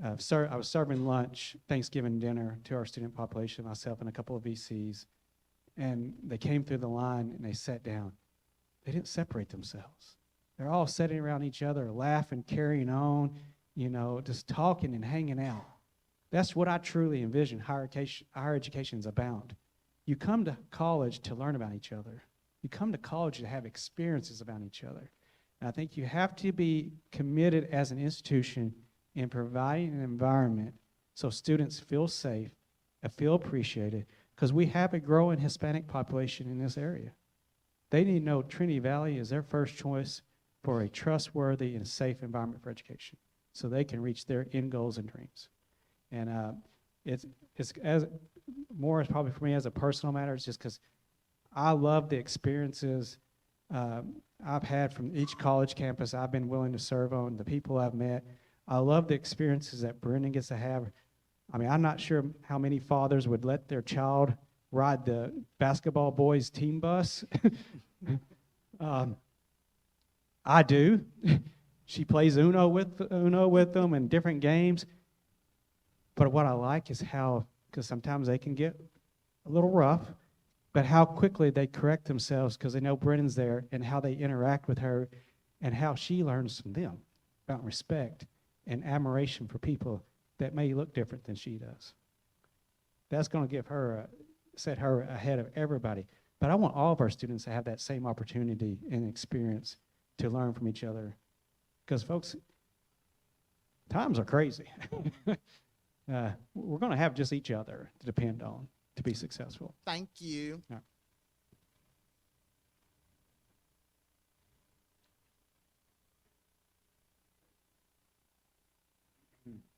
I was serving lunch, Thanksgiving dinner to our student population, myself and a couple of VCs. And they came through the line and they sat down. They didn't separate themselves. They're all sitting around each other, laughing, carrying on, just talking and hanging out. That's what I truly envision higher education is about. You come to college to learn about each other. You come to college to have experiences about each other. And I think you have to be committed as an institution in providing an environment so students feel safe and feel appreciated, because we have a growing Hispanic population in this area. They need to know Trinity Valley is their first choice for a trustworthy and safe environment for education so they can reach their end goals and dreams. And it's as more is probably for me as a personal matter, it's just because I love the experiences I've had from each college campus I've been willing to serve on, the people I've met. I love the experiences that Brendan gets to have. I mean, I'm not sure how many fathers would let their child ride the basketball boys team bus. I do. She plays Uno with them and different games. But what I like is because sometimes they can get a little rough, but how quickly they correct themselves because they know Brendan's there, and how they interact with her and how she learns from them about respect and admiration for people that may look different than she does. That's going to give her set her ahead of everybody. But I want all of our students to have that same opportunity and experience to learn from each other. Because, folks, times are crazy. We're going to have just each other to depend on to be successful. Thank you. Yeah.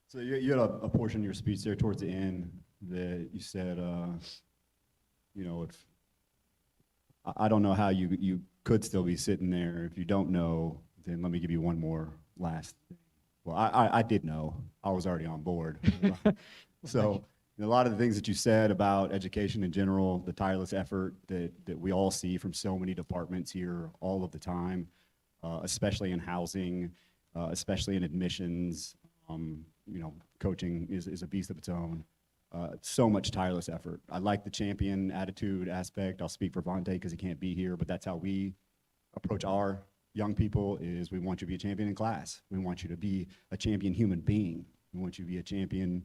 So you had a portion of your speech there towards the end that you said, you know, if I don't know how you could still be sitting there. If you don't know, then let me give you one more last thing. Well, I did know. I was already on board. So a lot of the things that you said about education in general, the tireless effort that we all see from so many departments here all of the time, especially in housing, especially in admissions, you know, coaching is a beast of its own. So much tireless effort. I like the champion attitude aspect. I'll speak for Vontae because he can't be here, but that's how we approach our young people is we want you to be a champion in class. We want you to be a champion human being. We want you to be a champion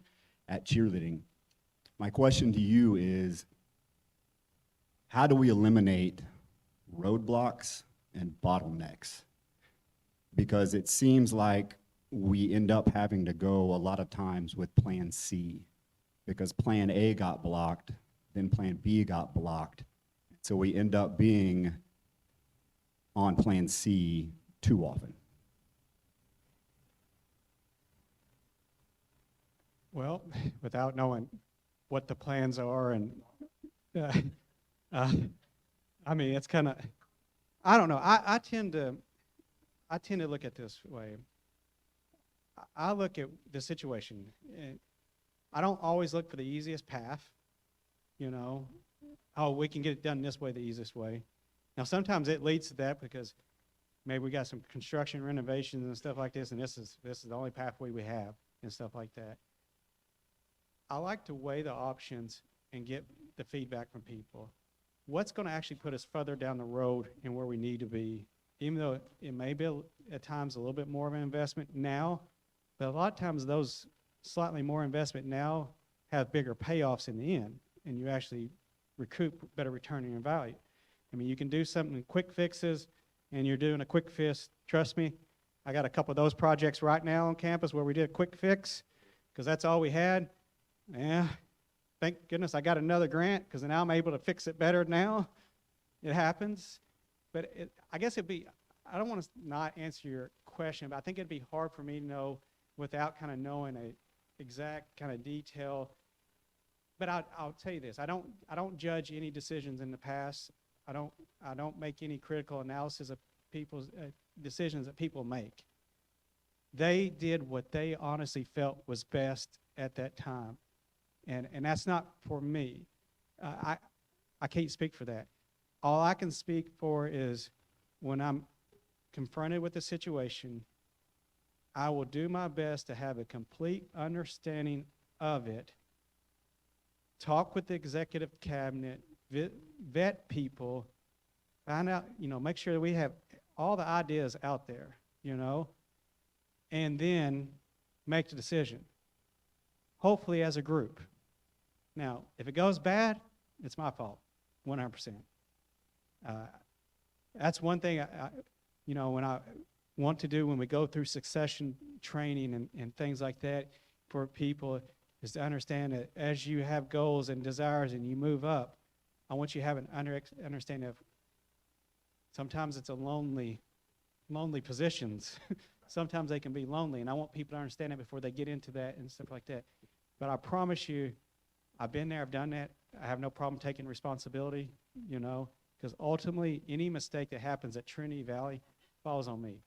at cheerleading. My question to you is, how do we eliminate roadblocks and bottlenecks? Because it seems like we end up having to go a lot of times with plan C, because plan A got blocked, then plan B got blocked. So we end up being on plan C too often. Well, without knowing what the plans are and, I mean, it's kind of, I don't know. I tend to look at this way. I look at the situation, and I don't always look for the easiest path, you know. Oh, we can get it done this way, the easiest way. Now, sometimes it leads to that because maybe we got some construction renovations and stuff like this, and this is the only pathway we have and stuff like that. I like to weigh the options and get the feedback from people. What's going to actually put us further down the road and where we need to be, even though it may be at times a little bit more of an investment now, but a lot of times those slightly more investment now have bigger payoffs in the end, and you actually recoup better return on your value. I mean, you can do something quick fixes, and you're doing a quick fix. Trust me, I got a couple of those projects right now on campus where we did a quick fix because that's all we had. Yeah, thank goodness I got another grant because now I'm able to fix it better now. It happens. But I guess it'd be, I don't want to not answer your question, but I think it'd be hard for me to know without kind of knowing a exact kind of detail. But I'll tell you this, I don't judge any decisions in the past. I don't make any critical analysis of people's decisions that people make. They did what they honestly felt was best at that time. And that's not for me. I can't speak for that. All I can speak for is when I'm confronted with a situation, I will do my best to have a complete understanding of it, talk with the executive cabinet, vet people, find out, you know, make sure that we have all the ideas out there, you know, and then make the decision, hopefully as a group. Now, if it goes bad, it's my fault, 100%. That's one thing, you know, when I want to do when we go through succession training and things like that for people is to understand that as you have goals and desires and you move up, I want you to have an understanding of sometimes it's a lonely positions. Sometimes they can be lonely, and I want people to understand it before they get into that and stuff like that. But I promise you, I've been there, I've done that. I have no problem taking responsibility, you know, because ultimately any mistake that happens at Trinity Valley falls on me.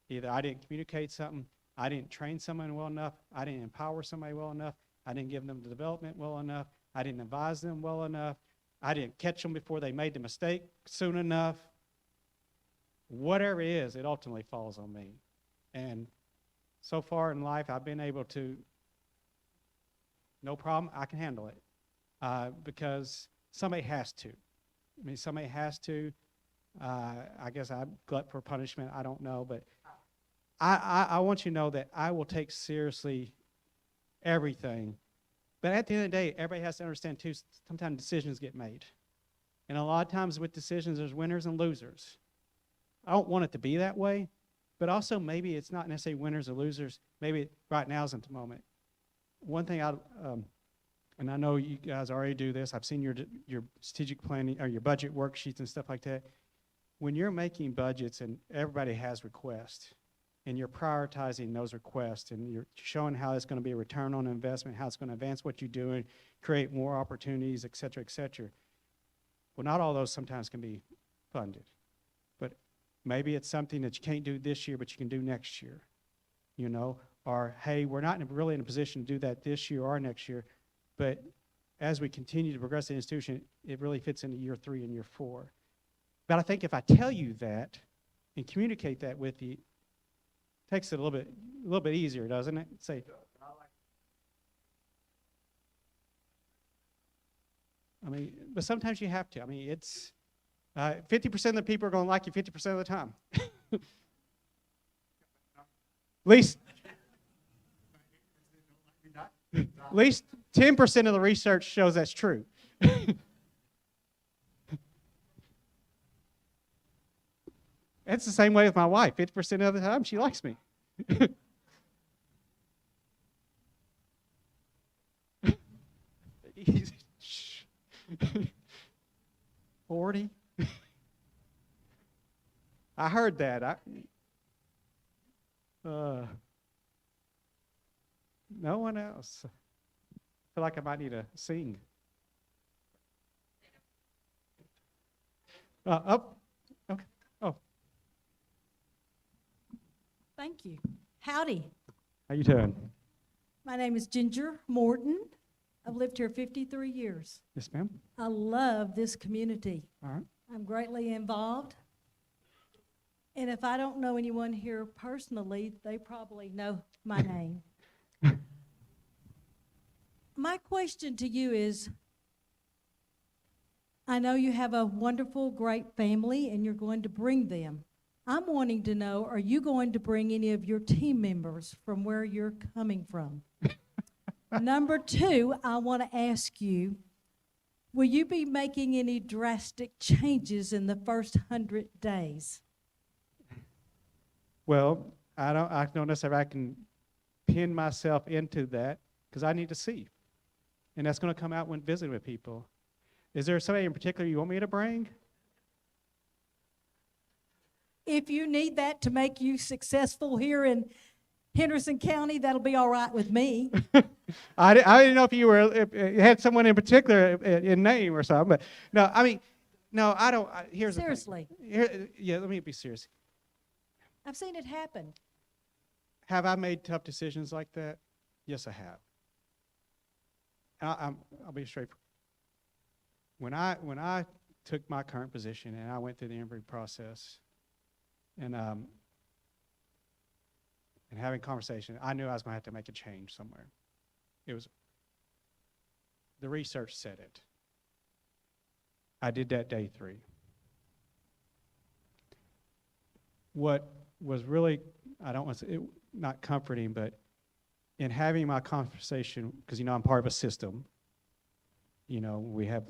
Either I didn't communicate something, I didn't train someone well enough, I didn't empower somebody well enough, I didn't give them the development well enough, I didn't advise them well enough, I didn't catch them before they made the mistake soon enough. Whatever it is, it ultimately falls on me. And so far in life, I've been able to, no problem, I can handle it. Because somebody has to. I mean, somebody has to. I guess I glut for punishment, I don't know. But I want you to know that I will take seriously everything But at the end of the day, everybody has to understand too, sometimes decisions get made. And a lot of times with decisions, there's winners and losers. I don't want it to be that way, but also maybe it's not necessarily winners or losers. Maybe right now isn't the moment. One thing and I know you guys already do this. I've seen your strategic planning or your budget worksheets and stuff like that. When you're making budgets and everybody has requests, and you're prioritizing those requests, and you're showing how it's going to be a return on investment, how it's going to advance what you're doing, create more opportunities, et cetera, et cetera. Well, not all those sometimes can be funded. But maybe it's something that you can't do this year, but you can do next year, you know? Or, hey, we're not really in a position to do that this year or next year, but as we continue to progress the institution, it really fits into year 3 and year 4. But I think if I tell you that and communicate that with you, it takes it a little bit easier, doesn't it? Say, I mean, but sometimes you have to. I mean, it's 50% of the people are going to like you 50% of the time. At least 10% of the research shows that's true. It's the same way with my wife. 50% of the time, she likes me. 40. I heard that. No one else. I feel like I might need to sing. Okay. Oh, Thank you. Howdy. how you doing? My name is Ginger Morton. I've lived here 53 years. Yes, ma'am. I love this community. All right. I'm greatly involved. And if I don't know anyone here personally, they probably know my name. My question to you is, I know you have a wonderful, great family, and you're going to bring them. I'm wanting to know, are you going to bring any of your team members from where you're coming from? Number 2, I want to ask you, will you be making any drastic changes in the first 100 days? Well, I don't necessarily I can pin myself into that because I need to see. And that's going to come out when visiting with people. Is there somebody in particular you want me to bring? If you need that to make you successful here in Henderson County, that'll be all right with me. I didn't know if you had someone in particular in name or something, but no, I mean, no, I don't. Here's Seriously. the thing. Yeah, let me be serious. I've seen it happen. Have I made tough decisions like that? Yes, I have. I'll be straight. When I took my current position and I went through the interview process, and having conversation, I knew I was going to have to make a change somewhere. The research said it. I did that day 3. What was really, I don't want to say, not comforting, but in having my conversation, because, I'm part of a system, we have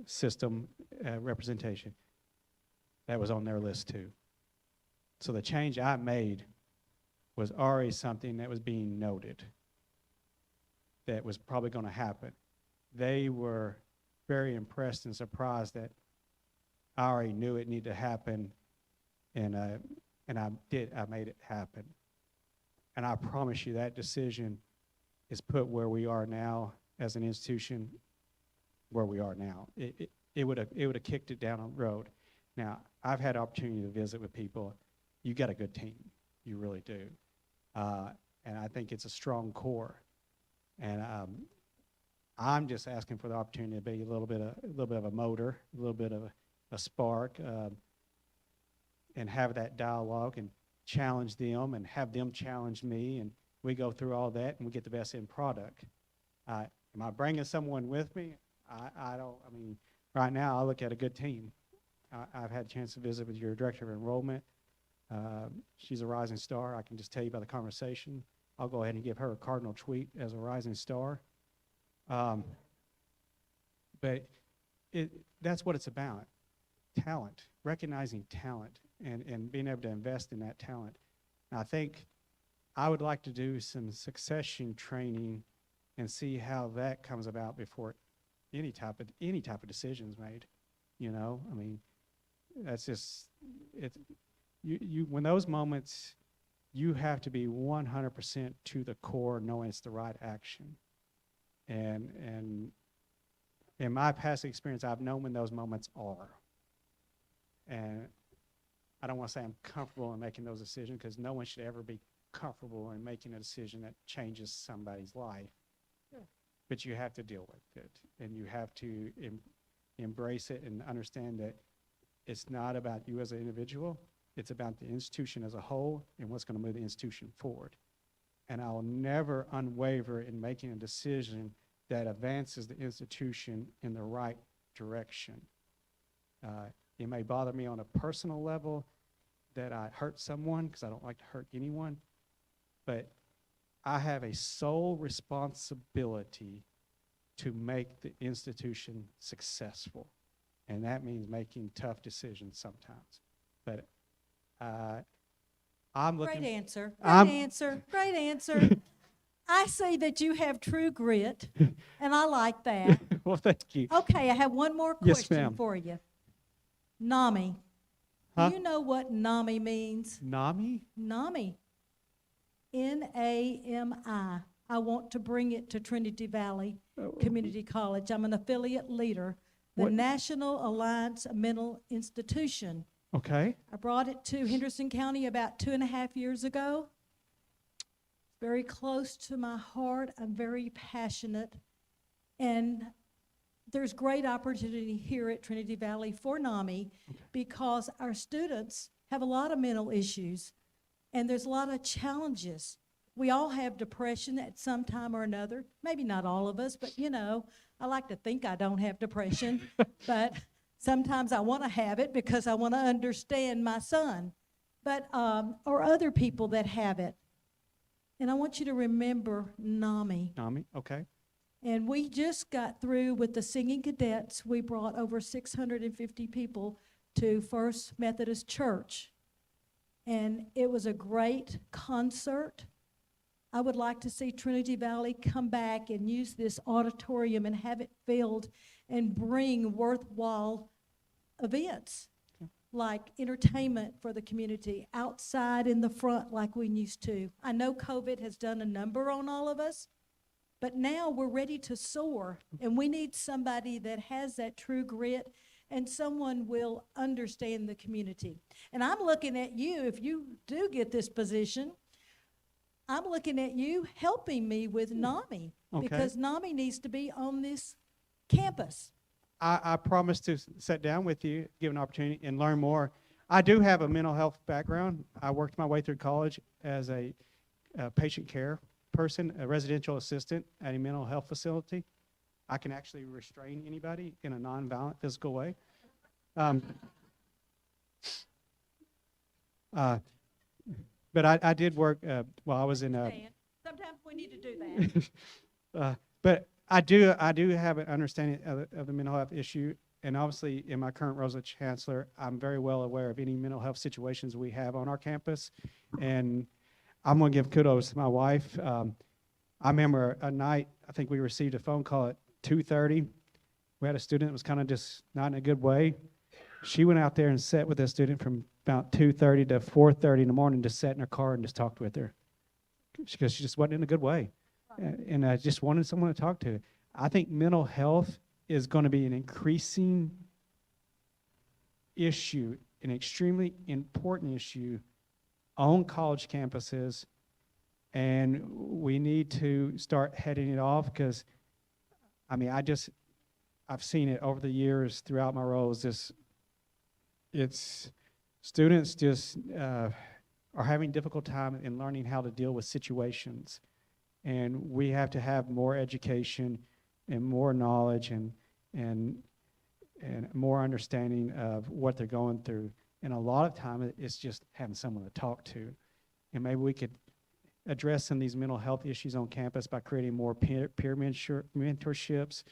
system representation. That was on their list too. So the change I made was already something that was being noted, that was probably going to happen. They were very impressed and surprised that I already knew it needed to happen, and I made it happen. And I promise you that decision is put where we are now as an institution, where we are now. It would have kicked it down the road. Now, I've had opportunity to visit with people. You got a good team, you really do, and I think it's a strong core. And I'm just asking for the opportunity to be a little bit of a motor, a little bit of a spark, and have that dialogue and challenge them and have them challenge me, and we go through all that and we get the best end product. Am I bringing someone with me? I don't. I mean, right now I look at a good team. I've had a chance to visit with your director of enrollment. She's a rising star. I can just tell you by the conversation. I'll go ahead and give her a cardinal tweet as a rising star. Um, but that's what it's about, talent, recognizing talent and being able to invest in that talent. And I think I would like to do some succession training and see how that comes about before any type of decision is made. You know, I mean, that's just it. You when those moments, you have to be 100% to the core, knowing it's the right action. And in my past experience, I've known when those moments are. And I don't want to say I'm comfortable in making those decisions, because no one should ever be comfortable in making a decision that changes somebody's life. But you have to deal with it, and you have to embrace it and understand that it's not about you as an individual. It's about the institution as a whole and what's going to move the institution forward. And I will never unwaver in making a decision that advances the institution in the right direction. It may bother me on a personal level that I hurt someone, because I don't like to hurt anyone, but I have a sole responsibility to make the institution successful. And that means making tough decisions sometimes. But I'm looking. Great answer. I'm- Great answer. Great answer. I see that you have true grit, and I like that. Well, thank you. Okay, I have one more Yes, question ma'am. for you. NAMI. Huh? Do you know what NAMI means? NAMI? NAMI. N-A-M-I. I want to bring it to Trinity Valley Community College. I'm an affiliate leader, the What- National Alliance Mental Institution. Okay. I brought it to Henderson County about 2.5 years ago. Very close to my heart. I'm very passionate. And there's great opportunity here at Trinity Valley for NAMI, because our students have a lot of mental issues, and there's a lot of challenges. We all have depression at some time or another. Maybe not all of us, but you know, I like to think I don't have depression, but sometimes I want to have it because I want to understand my son, but or other people that have it. And I want you to remember NAMI. NAMI, okay. And we just got through with the singing cadets. We brought over 650 people to First Methodist Church. And it was a great concert. I would like to see Trinity Valley come back and use this auditorium and have it filled and bring worthwhile events like entertainment for the community outside in the front like we used to. I know COVID has done a number on all of us, but now we're ready to soar, and we need somebody that has that true grit, and someone will understand the community. And I'm looking at you, if you do get this position, I'm looking at you helping me with NAMI, Okay. because NAMI needs to be on this campus. I promise to sit down with you, give an opportunity, and learn more. I do have a mental health background. I worked my way through college as a patient care person, a residential assistant at a mental health facility. I can actually restrain anybody in a nonviolent physical way. But I did work while I was in Sometimes we need to do that. but I do have an understanding of the mental health issue, and obviously in my current role as a chancellor, I'm very well aware of any mental health situations we have on our campus, and I'm going to give kudos to my wife. I remember a night, I think we received a phone call at 2:30. We had a student that was kind of just not in a good way. She went out there and sat with that student from about 2:30 to 4:30 in the morning, just sat in her car and just talked with her, because she just wasn't in a good way. And I just wanted someone to talk to. I think mental health is going to be an increasing issue, an extremely important issue on college campuses, and we need to start heading it off, because, I mean, I've seen it over the years throughout my roles. It's students just are having difficult time in learning how to deal with situations. And we have to have more education and more knowledge and more understanding of what they're going through. And a lot of time it's just having someone to talk to. And maybe we could address some of these mental health issues on campus by creating more peer mentorships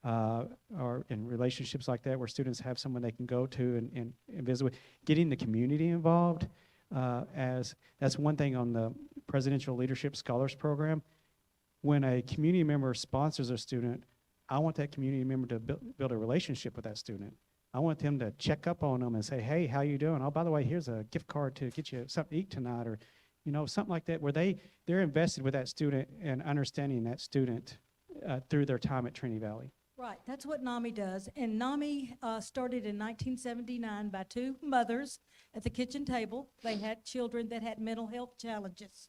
or in relationships like that where students have someone they can go to and visit with. Getting the community involved, as that's one thing on the Presidential Leadership Scholars Program. When a community member sponsors a student, I want that community member to build a relationship with that student. I want them to check up on them and say, hey, how you doing? Oh, by the way, here's a gift card to get you something to eat tonight, or something like that, where they're invested with that student and understanding that student through their time at Trinity Valley. Right, that's what NAMI does. And NAMI started in 1979 by two mothers at the kitchen table. They had children that had mental health challenges.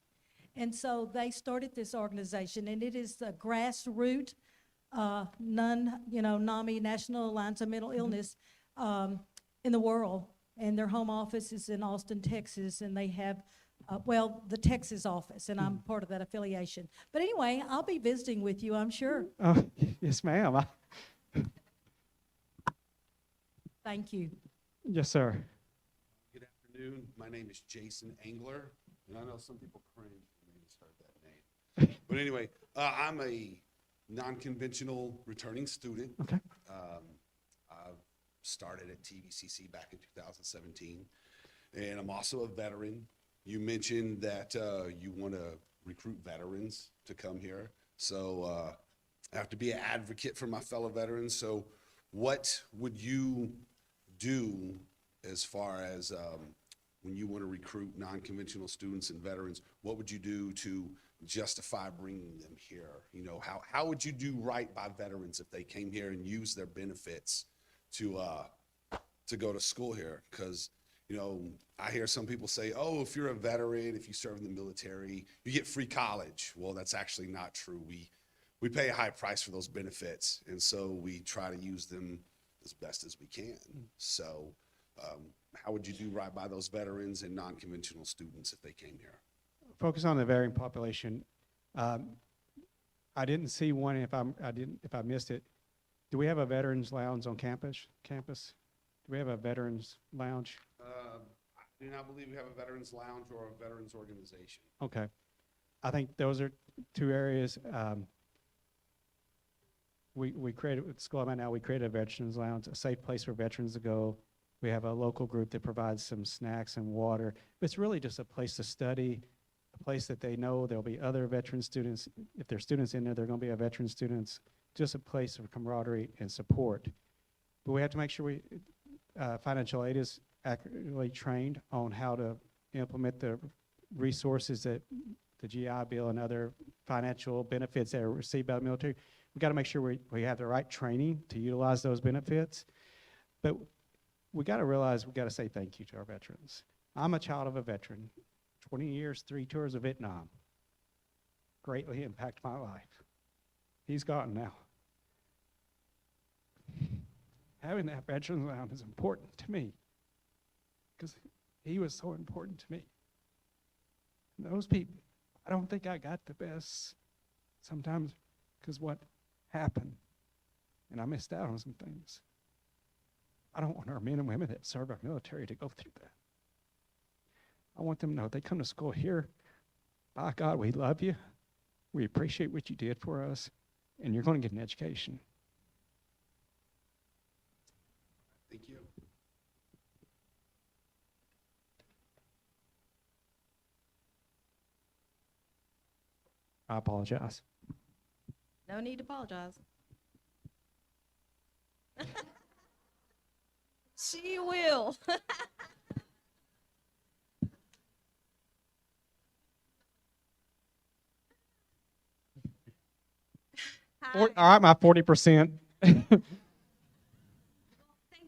And so they started this organization, and it is a grassroots, NAMI, National Alliance of Mental Illness, in the world. And their home office is in Austin, Texas, and they have, the Texas office, and I'm part of that affiliation. But anyway, I'll be visiting with you, I'm sure. Oh, yes, ma'am. Thank you. Yes, sir. Good afternoon. My name is Jason Engler, and I know some people cringe when they just heard that name. But anyway, I'm a non-conventional returning student. Okay. I started at TVCC back in 2017, and I'm also a veteran. You mentioned that you want to recruit veterans to come here, so I have to be an advocate for my fellow veterans. So what would you do as far as when you want to recruit non-conventional students and veterans? What would you do to justify bringing them here? How would you do right by veterans if they came here and used their benefits to go to school here? Because I hear some people say, oh, if you're a veteran, if you serve in the military, you get free college. Well, that's actually not true. We pay a high price for those benefits, and so we try to use them as best as we can. So how would you do right by those veterans and non-conventional students if they came here? Focus on the veteran population. I didn't see one. If I missed it, do we have a veterans lounge on campus? Do we have a veterans lounge? I do not believe we have a veterans lounge or a veterans organization. Okay. I think those are two areas. We created, at school I'm at now, we created a veterans lounge, a safe place for veterans to go. We have a local group that provides some snacks and water. But it's really just a place to study, a place that they know there'll be other veteran students. If there's students in there, they're going to be a veteran students. Just a place of camaraderie and support. But we have to make sure financial aid is accurately trained on how to implement the resources that the GI Bill and other financial benefits that are received by the military. We've got to make sure we have the right training to utilize those benefits. But we got to realize we got to say thank you to our veterans. I'm a child of a veteran. 20 years, 3 tours of Vietnam. Greatly impacted my life. He's gone now. Having that veterans lounge is important to me because he was so important to me. And those people, I don't think I got the best sometimes because what happened, and I missed out on some things. I don't want our men and women that serve our military to go through that. I want them to know they come to school here. By God, we love you. We appreciate what you did for us, and you're going to get an education. Thank you. I apologize. No need to apologize. She will. All right, my 40%. Thank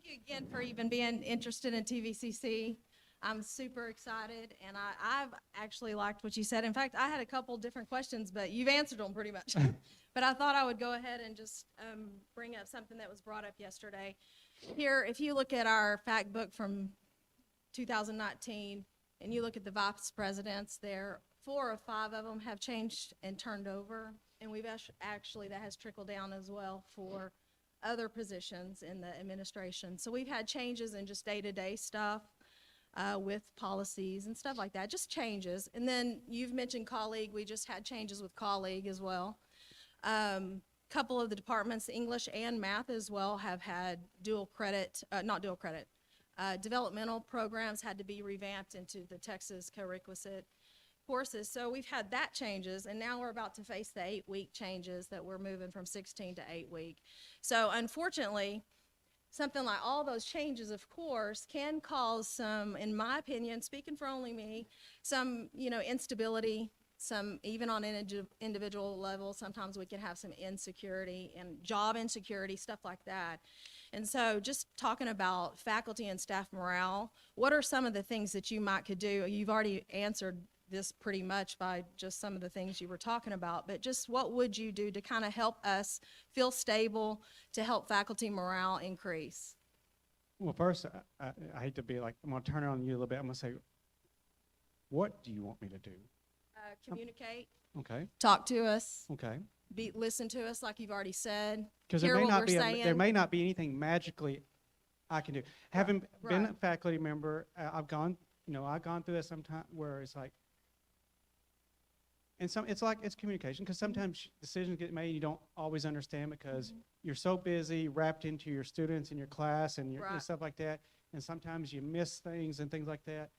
you again for even being interested in TVCC. I'm super excited, and I've actually liked what you said. In fact, I had a couple different questions, but you've answered them pretty much. But I thought I would go ahead and just bring up something that was brought up yesterday. Here, if you look at our fact book from 2019, and you look at the vice presidents there, 4 or 5 of them have changed and turned over, and we've actually, that has trickled down as well for other positions in the administration. So we've had changes in just day-to-day stuff. with policies and stuff like that, just changes. And then you've mentioned colleague, we just had changes with colleague as well. Couple of the departments, English and math as well, have had developmental programs had to be revamped into the Texas co-requisite courses. So we've had that changes, and now we're about to face the 8-week changes that we're moving from 16 to 8-week. So unfortunately, something like all those changes, of course, can cause some, in my opinion, speaking for only me, some, instability, some, even on an individual level, sometimes we can have some insecurity and job insecurity, stuff like that. And so just talking about faculty and staff morale, what are some of the things that you could do? You've already answered this pretty much by just some of the things you were talking about, but just what would you do to kind of help us feel stable, to help faculty morale increase? Well, first, I hate to be like, I'm going to turn it on you a little bit. I'm going to say, what do you want me to do? Communicate, Okay, talk to us, okay. listen to us like you've already said, Because hear what we're there saying. may not be anything magically I can do. Having been Right. a faculty member, I've gone through that sometime where it's like, and it's communication, because sometimes decisions get made you don't always understand because you're so busy wrapped into your students and your class and and Right. stuff like that, and sometimes you miss things and things like that.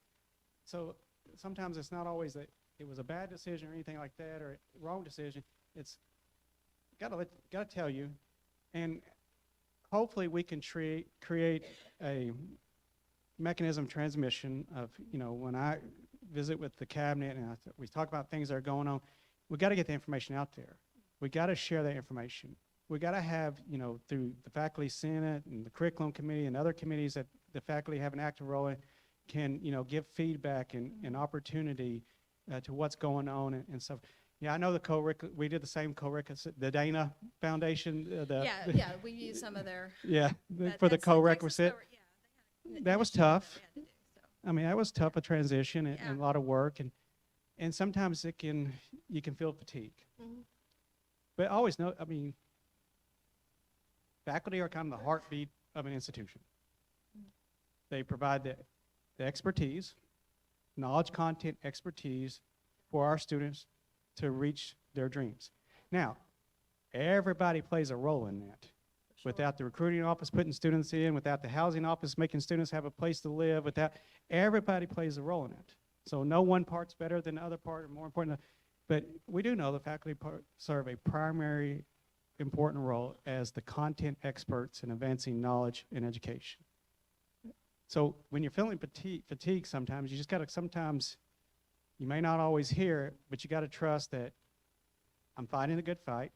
So sometimes it's not always that it was a bad decision or anything like that or a wrong decision. It's gotta tell you, and hopefully we can create a mechanism of transmission of, when I visit with the cabinet and we talk about things that are going on, we got to get the information out there. We got to share that information. We got to have, through the faculty senate and the curriculum committee and other committees that the faculty have an active role in, can, give feedback and opportunity to what's going on and stuff. Yeah, I know we did the same the Dana Foundation. We use some of their. Yeah, but for the that's co-requisite. Texas they had That was initiatives tough. they had to do, so. I mean, that was tough, a transition and Yeah. a lot of work, and sometimes you can feel fatigue. Mhm. But always know, faculty are kind of the heartbeat of an institution. They provide the expertise, knowledge, content, expertise for our students to reach their dreams. Now, everybody plays a role in that. Without the recruiting office putting students in, without the housing office making students have a place to live, everybody plays a role in it. So no one part's better than the other part or more important. But we do know the faculty serve a primary important role as the content experts in advancing knowledge and education. So when you're feeling fatigue sometimes, you just got to you may not always hear it, but you got to trust that I'm fighting a good fight.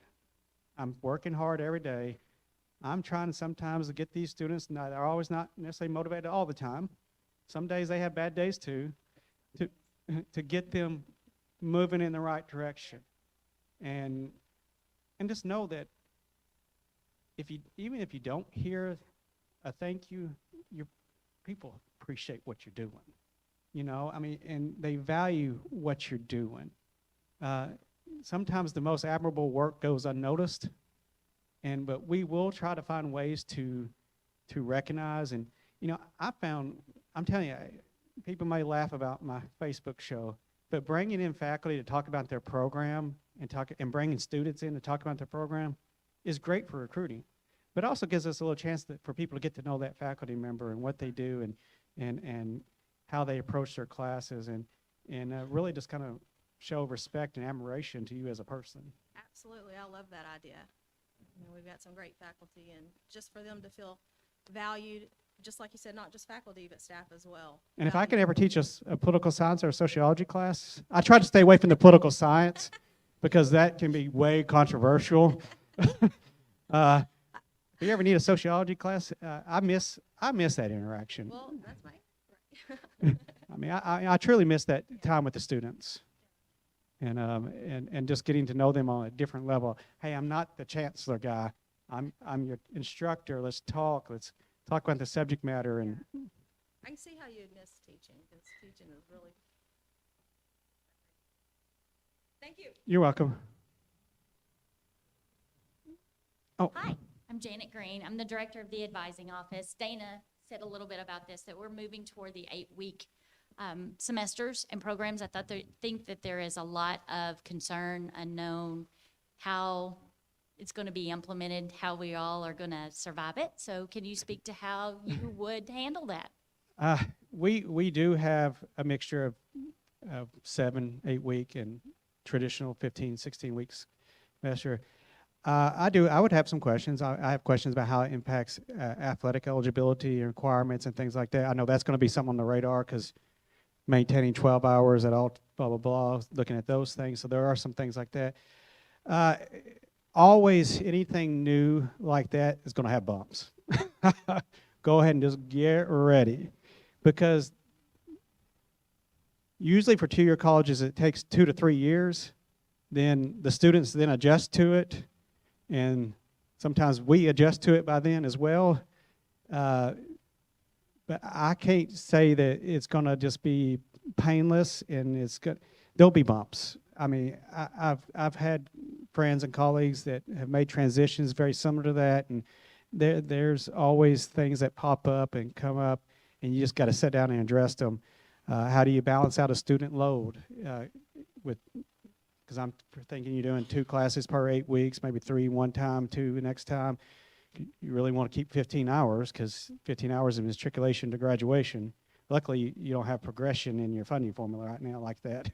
I'm working hard every day. I'm trying sometimes to get these students, they're always not necessarily motivated all the time. Some days they have bad days too, to get them moving in the right direction. And just know that even if you don't hear a thank you, your people appreciate what you're doing. And they value what you're doing. Sometimes the most admirable work goes unnoticed. But we will try to find ways to recognize. And, I'm telling you, people may laugh about my Facebook show, but bringing in faculty to talk about their program and bringing students in to talk about their program is great for recruiting. But also gives us a little chance for people to get to know that faculty member and what they do and how they approach their classes and really just kind of show respect and admiration to you as a person. Absolutely, I love that idea. We've got some great faculty, and just for them to feel valued, just like you said, not just faculty, but staff as well. And if I could ever teach us a political science or a sociology class, I try to stay away from the political science because that can be way controversial. If you ever need a sociology class, I miss that interaction. Well, that's right. I truly miss that time with the students. And just getting to know them on a different level. Hey, I'm not the chancellor guy. I'm your instructor. Let's talk about the subject matter. And I can see how you'd miss teaching, because teaching is really. Thank you. You're welcome. Oh, Hi, I'm Janet Green. I'm the director of the advising office. Dana said a little bit about this, that we're moving toward the 8-week semesters and programs. I think that there is a lot of concern, unknown, how it's going to be implemented, how we all are going to survive it. So can you speak to how you would handle that? We do have a mixture of 7, 8 week and traditional 15, 16 weeks semester. I would have some questions. I have questions about how it impacts athletic eligibility and requirements and things like that. I know that's going to be something on the radar because maintaining 12 hours at all, blah, blah, blah, looking at those things. So there are some things like that. Always anything new like that is going to have bumps. Go ahead and just get ready, because usually for 2-year colleges it takes 2 to 3 years. Then the students then adjust to it, and sometimes we adjust to it by then as well. But I can't say that it's going to just be painless, and it's good. There'll be bumps. I mean, I've had friends and colleagues that have made transitions very similar to that, and there's always things that pop up and come up, and you just got to sit down and address them. How do you balance out a student load because I'm thinking you're doing 2 classes per 8 weeks, maybe 3 one time, 2 next time. You really want to keep 15 hours because 15 hours is matriculation to graduation. Luckily, you don't have progression in your funding formula right now like that,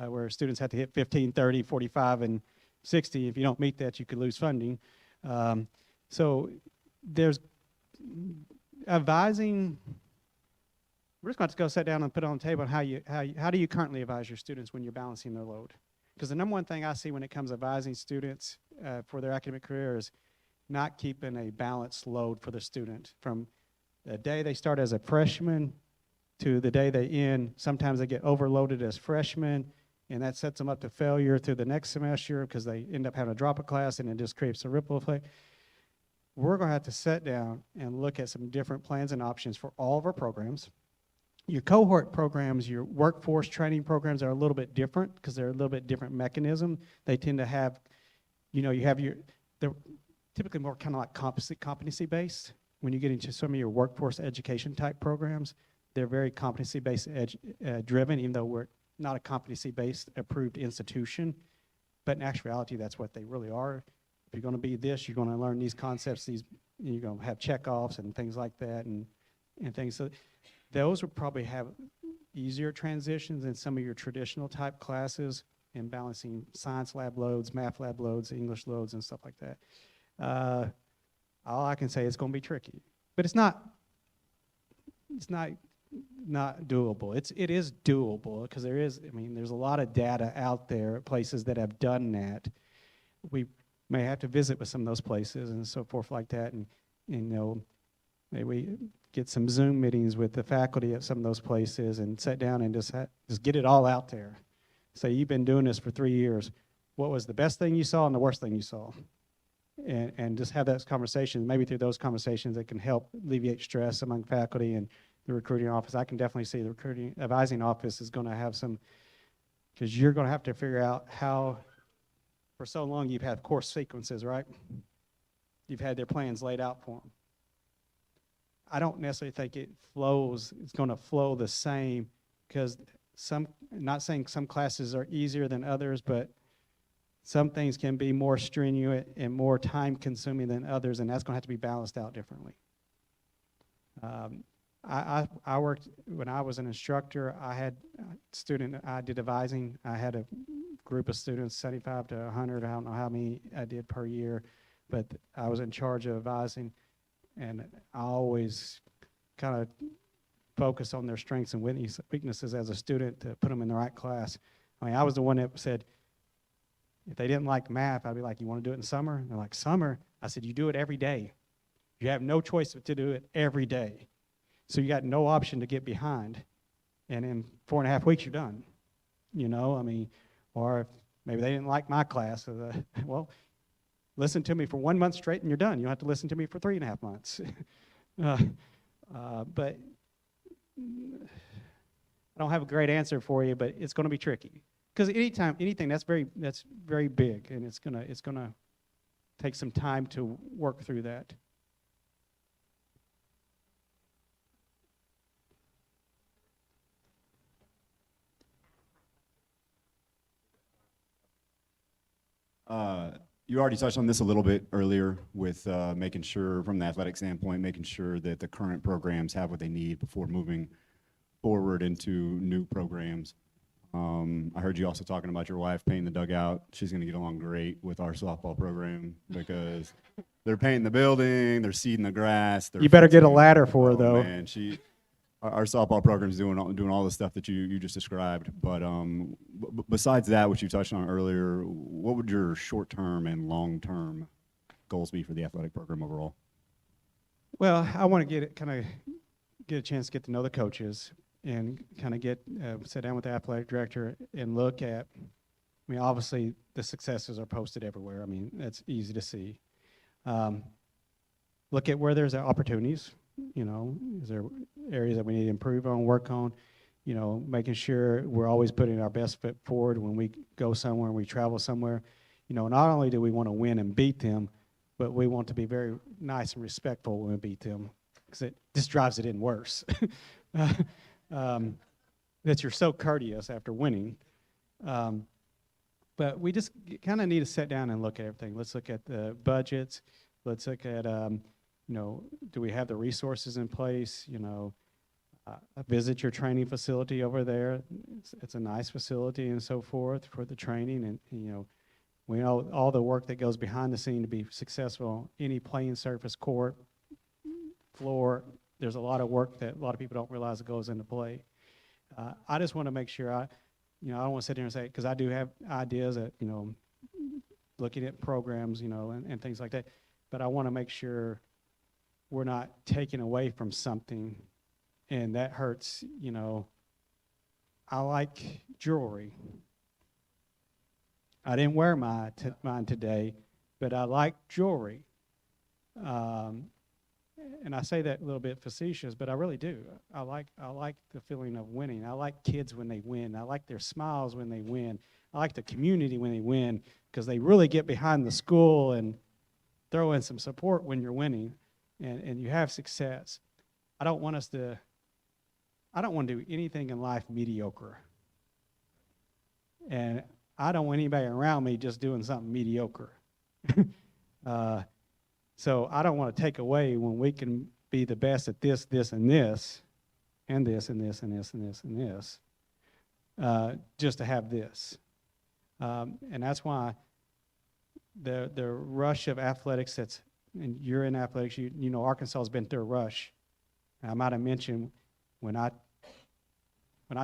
where students have to hit 15, 30, 45, and 60. If you don't meet that, you could lose funding. So there's advising. We're just going to go sit down and put it on the table on how do you currently advise your students when you're balancing their load? Because the number one thing I see when it comes to advising students for their academic career is not keeping a balanced load for the student. From the day they start as a freshman to the day they end, sometimes they get overloaded as freshmen, and that sets them up to failure through the next semester because they end up having to drop a class, and it just creates a ripple effect. We're going to have to sit down and look at some different plans and options for all of our programs. Your cohort programs, your workforce training programs are a little bit different because they're a little bit different mechanism. They tend to have, they're typically more kind of like competency-based. When you get into some of your workforce education type programs, they're very competency-based driven, even though we're not a competency-based approved institution. But in actuality, that's what they really are. If you're going to be this, you're going to learn these concepts, you're going to have checkoffs and things like that and things. So those would probably have easier transitions than some of your traditional type classes in balancing science lab loads, math lab loads, English loads, and stuff like that. All I can say is it's going to be tricky, but it's not doable. It is doable because there's a lot of data out there, places that have done that. We may have to visit with some of those places and so forth like that, and maybe we get some Zoom meetings with the faculty at some of those places and sit down and just get it all out there. Say, you've been doing this for 3 years. What was the best thing you saw and the worst thing you saw? And just have those conversations. Maybe through those conversations, it can help alleviate stress among faculty and the recruiting office. I can definitely see the recruiting advising office is going to have some, because you're going to have to figure out how, for so long you've had course sequences, right? You've had their plans laid out for them. I don't necessarily think it's going to flow the same, because not saying some classes are easier than others, but some things can be more strenuous and more time consuming than others, and that's going to have to be balanced out differently. I worked, when I was an instructor, I did advising. I had a group of students, 75 to 100, I don't know how many I did per year, but I was in charge of advising. And I always kind of focus on their strengths and weaknesses as a student to put them in the right class. I was the one that said, if they didn't like math, I'd be like, you want to do it in summer? And they're like, summer? I said, you do it every day. You have no choice but to do it every day. So you got no option to get behind. And in 4.5 weeks, you're done. Or if maybe they didn't like my class. Well, listen to me for 1 month straight and you're done. You don't have to listen to me for 3.5 months. But I don't have a great answer for you, but it's going to be tricky. Because anything that's very big, and it's gonna take some time to work through that. You already touched on this a little bit earlier with making sure, from the athletic standpoint, making sure that the current programs have what they need before moving forward into new programs. I heard you also talking about your wife painting the dugout. She's going to get along great with our softball program because they're painting the building, they're seeding the grass. You better get a fencing. ladder for her, Oh, though. man, our softball program's doing all the stuff that you just described. But besides that, which you touched on earlier, what would your short-term and long-term goals be for the athletic program overall? Well, I want to get a chance to get to know the coaches and kind of sit down with the athletic director and look at, I mean, obviously the successes are posted everywhere. I mean, that's easy to see. Look at where there's opportunities, you know, is there areas that we need to improve on, work on, you know, making sure we're always putting our best foot forward when we go somewhere and we travel somewhere. You know, not only do we want to win and beat them, but we want to be very nice and respectful when we beat them, because it just drives it in worse. That you're so courteous after winning. But we just kind of need to sit down and look at everything. Let's look at the budgets. Let's look at, you know, do we have the resources in place? You know, visit your training facility over there. It's a nice facility and so forth for the training. And you know, we know all the work that goes behind the scene to be successful. Any playing surface, court, floor, there's a lot of work that a lot of people don't realize that goes into play. I just want to make sure I don't want to sit here and say, because I do have ideas that, you know, looking at programs, you know, and things like that, but I want to make sure we're not taking away from something, and that hurts, you know. I like jewelry. I didn't wear mine today, but I like jewelry. And I say that a little bit facetious, but I really do. I like the feeling of winning. I like kids when they win. I like their smiles when they win. I like the community when they win, because they really get behind the school and throw in some support when you're winning and you have success. I don't want to do anything in life mediocre. And I don't want anybody around me just doing something mediocre. So I don't want to take away when we can be the best at this, this, and this, and this, and this, and this, and this, and this, just to have this. And that's why the rush of athletics and you're in athletics, you know Arkansas has been through a rush. And I might have mentioned when I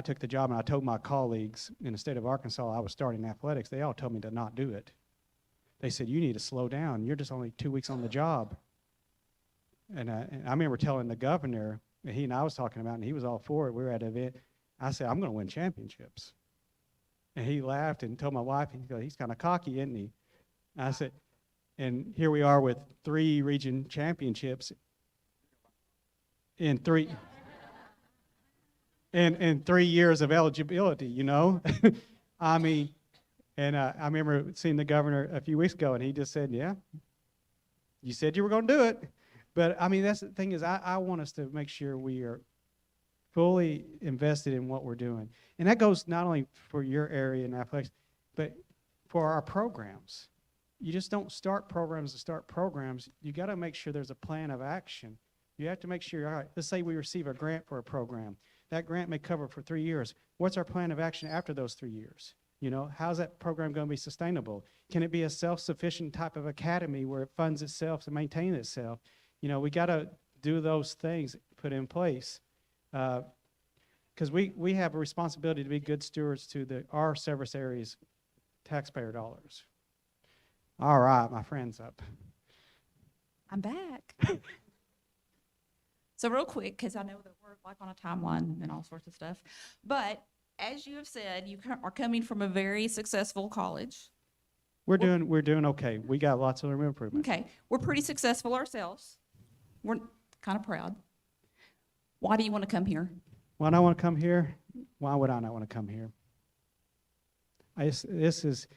took the job and I told my colleagues in the state of Arkansas I was starting athletics, they all told me to not do it. They said, you need to slow down. You're just only 2 weeks on the job. And I remember telling the governor, he and I was talking about, and he was all for it. We were at an event. I said, I'm going to win championships. And he laughed and told my wife, he's kind of cocky, isn't he? And I said, and here we are with 3 region championships in 3 years of eligibility, you know? I mean, and I remember seeing the governor a few weeks ago, and he just said, yeah, you said you were going to do it. But, I mean, that's the thing is I want us to make sure we are fully invested in what we're doing. And that goes not only for your area in athletics, but for our programs. You just don't start programs to start programs. You got to make sure there's a plan of action. You have to make sure, all right, let's say we receive a grant for a program. That grant may cover for 3 years. What's our plan of action after those 3 years? You know, how's that program going to be sustainable? Can it be a self-sufficient type of academy where it funds itself to maintain itself? You know, we got to do those things, put in place. Because we have a responsibility to be good stewards to our service areas' taxpayer dollars. All right, my friend's up. I'm back. So real quick, because I know that we're like on a timeline and all sorts of stuff, but as you have said, you are coming from a very successful college. We're doing okay. We got lots of room for improvement. Okay, we're pretty successful ourselves. We're kind of proud. Why do you want to come here? Why do I want to come here? Why would I not want to come here? This is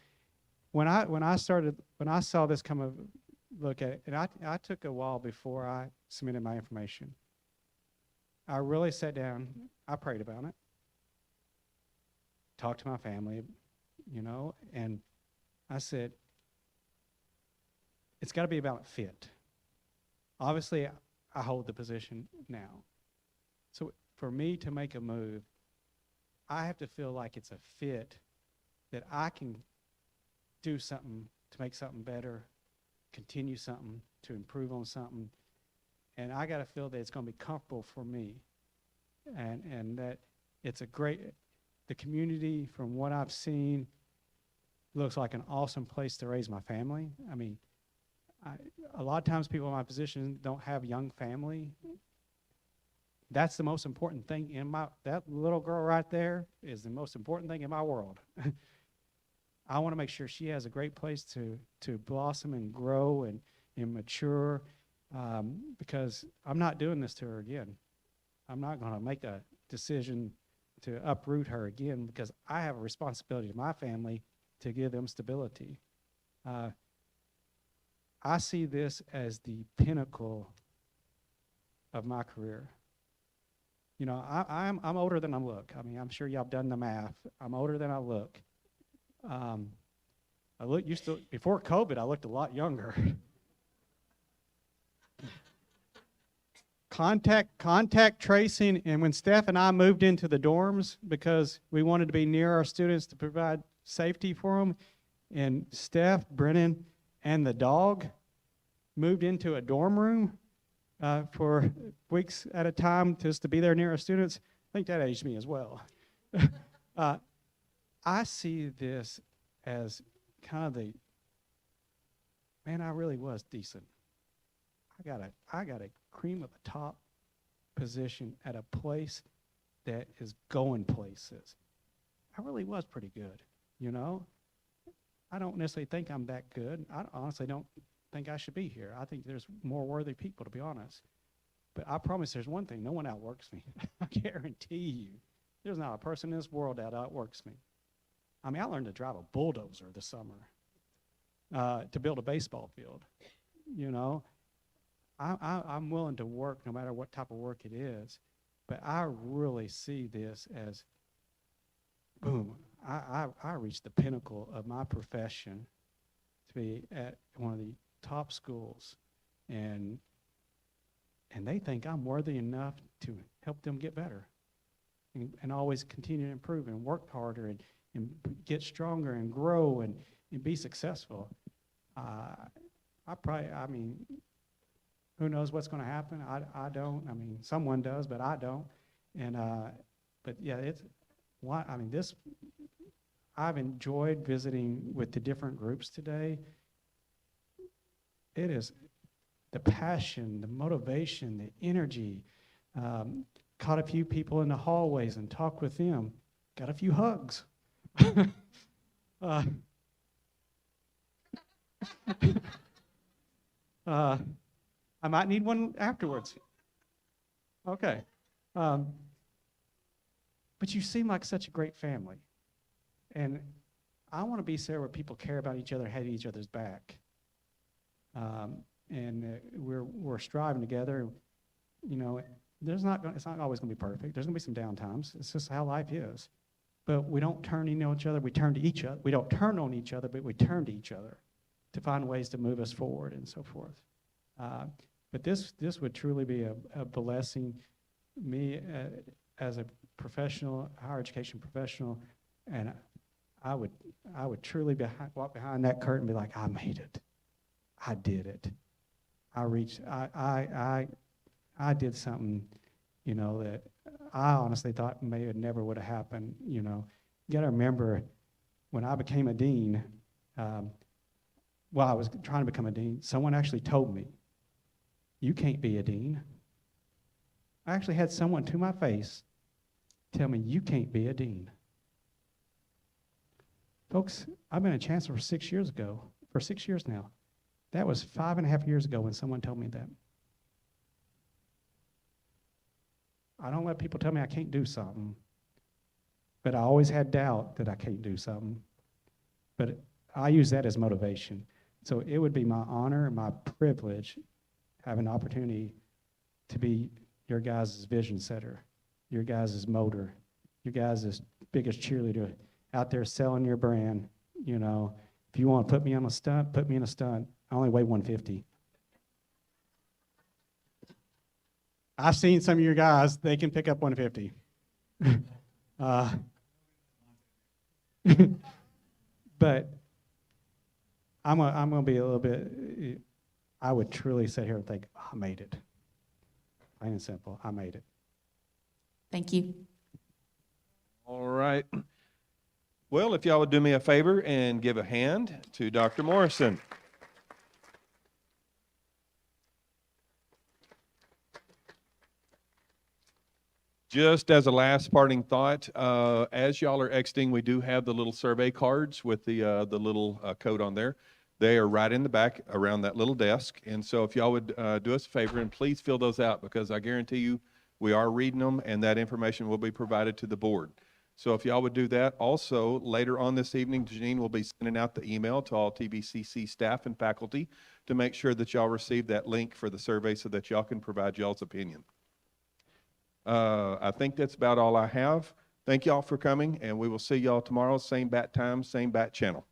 when I saw this come a look at it, and I took a while before I submitted my information. I really sat down. I prayed about it. Talked to my family, you know, and I said, it's got to be about fit. Obviously, I hold the position now. So for me to make a move, I have to feel like it's a fit, that I can do something to make something better, continue something, to improve on something. And I got to feel that it's going to be comfortable for me. And that it's the community, from what I've seen, looks like an awesome place to raise my family. I mean, a lot of times people in my position don't have young family. That's the most important thing that little girl right there is the most important thing in my world. I want to make sure she has a great place to blossom and grow and mature, because I'm not doing this to her again. I'm not going to make a decision to uproot her again, because I have a responsibility to my family to give them stability. I see this as the pinnacle of my career. You know, I'm older than I look. I mean, I'm sure y'all have done the math. I'm older than I look. Before COVID, I looked a lot younger. Contact tracing, and when Steph and I moved into the dorms because we wanted to be near our students to provide safety for them, and Steph, Brennan, and the dog moved into a dorm room for weeks at a time just to be there near our students, I think that aged me as well. I see this as kind of I really was decent. I got a cream of the top position at a place that is going places. I really was pretty good, you know? I don't necessarily think I'm that good. I honestly don't think I should be here. I think there's more worthy people, to be honest. But I promise there's one thing, no one outworks me. I guarantee you. There's not a person in this world that outworks me. I mean, I learned to drive a bulldozer this summer to build a baseball field, you know? I'm willing to work no matter what type of work it is, but I really see this as, boom, I reached the pinnacle of my profession to be at one of the top schools, and they think I'm worthy enough to help them get better and always continue to improve and work harder and get stronger and grow and be successful. I mean, who knows what's going to happen? I don't. I mean, someone does, but I don't. And but yeah, I've enjoyed visiting with the different groups today. It is the passion, the motivation, the energy. Caught a few people in the hallways and talked with them. Got a few hugs. I might need one afterwards. Okay. But you seem like such a great family. And I want to be somewhere where people care about each other, have each other's back. We're striving together. You know, it's not always going to be perfect. There's going to be some downtimes. It's just how life is. But we don't turn on each other. We turn to each other. We don't turn on each other, but we turn to each other to find ways to move us forward and so forth. But this would truly be a blessing. Me as a professional, higher education professional, and I would truly walk behind that curtain and be like, I made it. I did it. I did something, you know, that I honestly thought never would have happened. You know, you got to remember when I became a dean. While I was trying to become a dean, someone actually told me, "You can't be a dean." I actually had someone to my face tell me, "You can't be a dean." Folks, I've been a chancellor for 6 years now. That was 5.5 years ago when someone told me that. I don't let people tell me I can't do something, but I always had doubt that I can't do something. But I use that as motivation. So it would be my honor and my privilege having an opportunity to be your guys' vision setter, your guys' motor, your guys' biggest cheerleader out there selling your brand. You know, if you want to put me on a stunt, put me in a stunt. I only weigh 150. I've seen some of your guys, they can pick up 150. But I'm gonna be a little bit, I would truly sit here and think, oh, I made it. Plain and simple, I made it. Thank you. All right. Well, if y'all would do me a favor and give a hand to Dr. Morrison. Just as a last parting thought, as y'all are exiting, we do have the little survey cards with the little code on there. They are right in the back around that little desk. And so if y'all would do us a favor and please fill those out, because I guarantee you we are reading them and that information will be provided to the board. So if y'all would do that. Also, later on this evening, Janine will be sending out the email to all TVCC staff and faculty to make sure that y'all receive that link for the survey so that y'all can provide y'all's opinion. I think that's about all I have. Thank y'all for coming, and we will see y'all tomorrow, same bat time, same bat channel.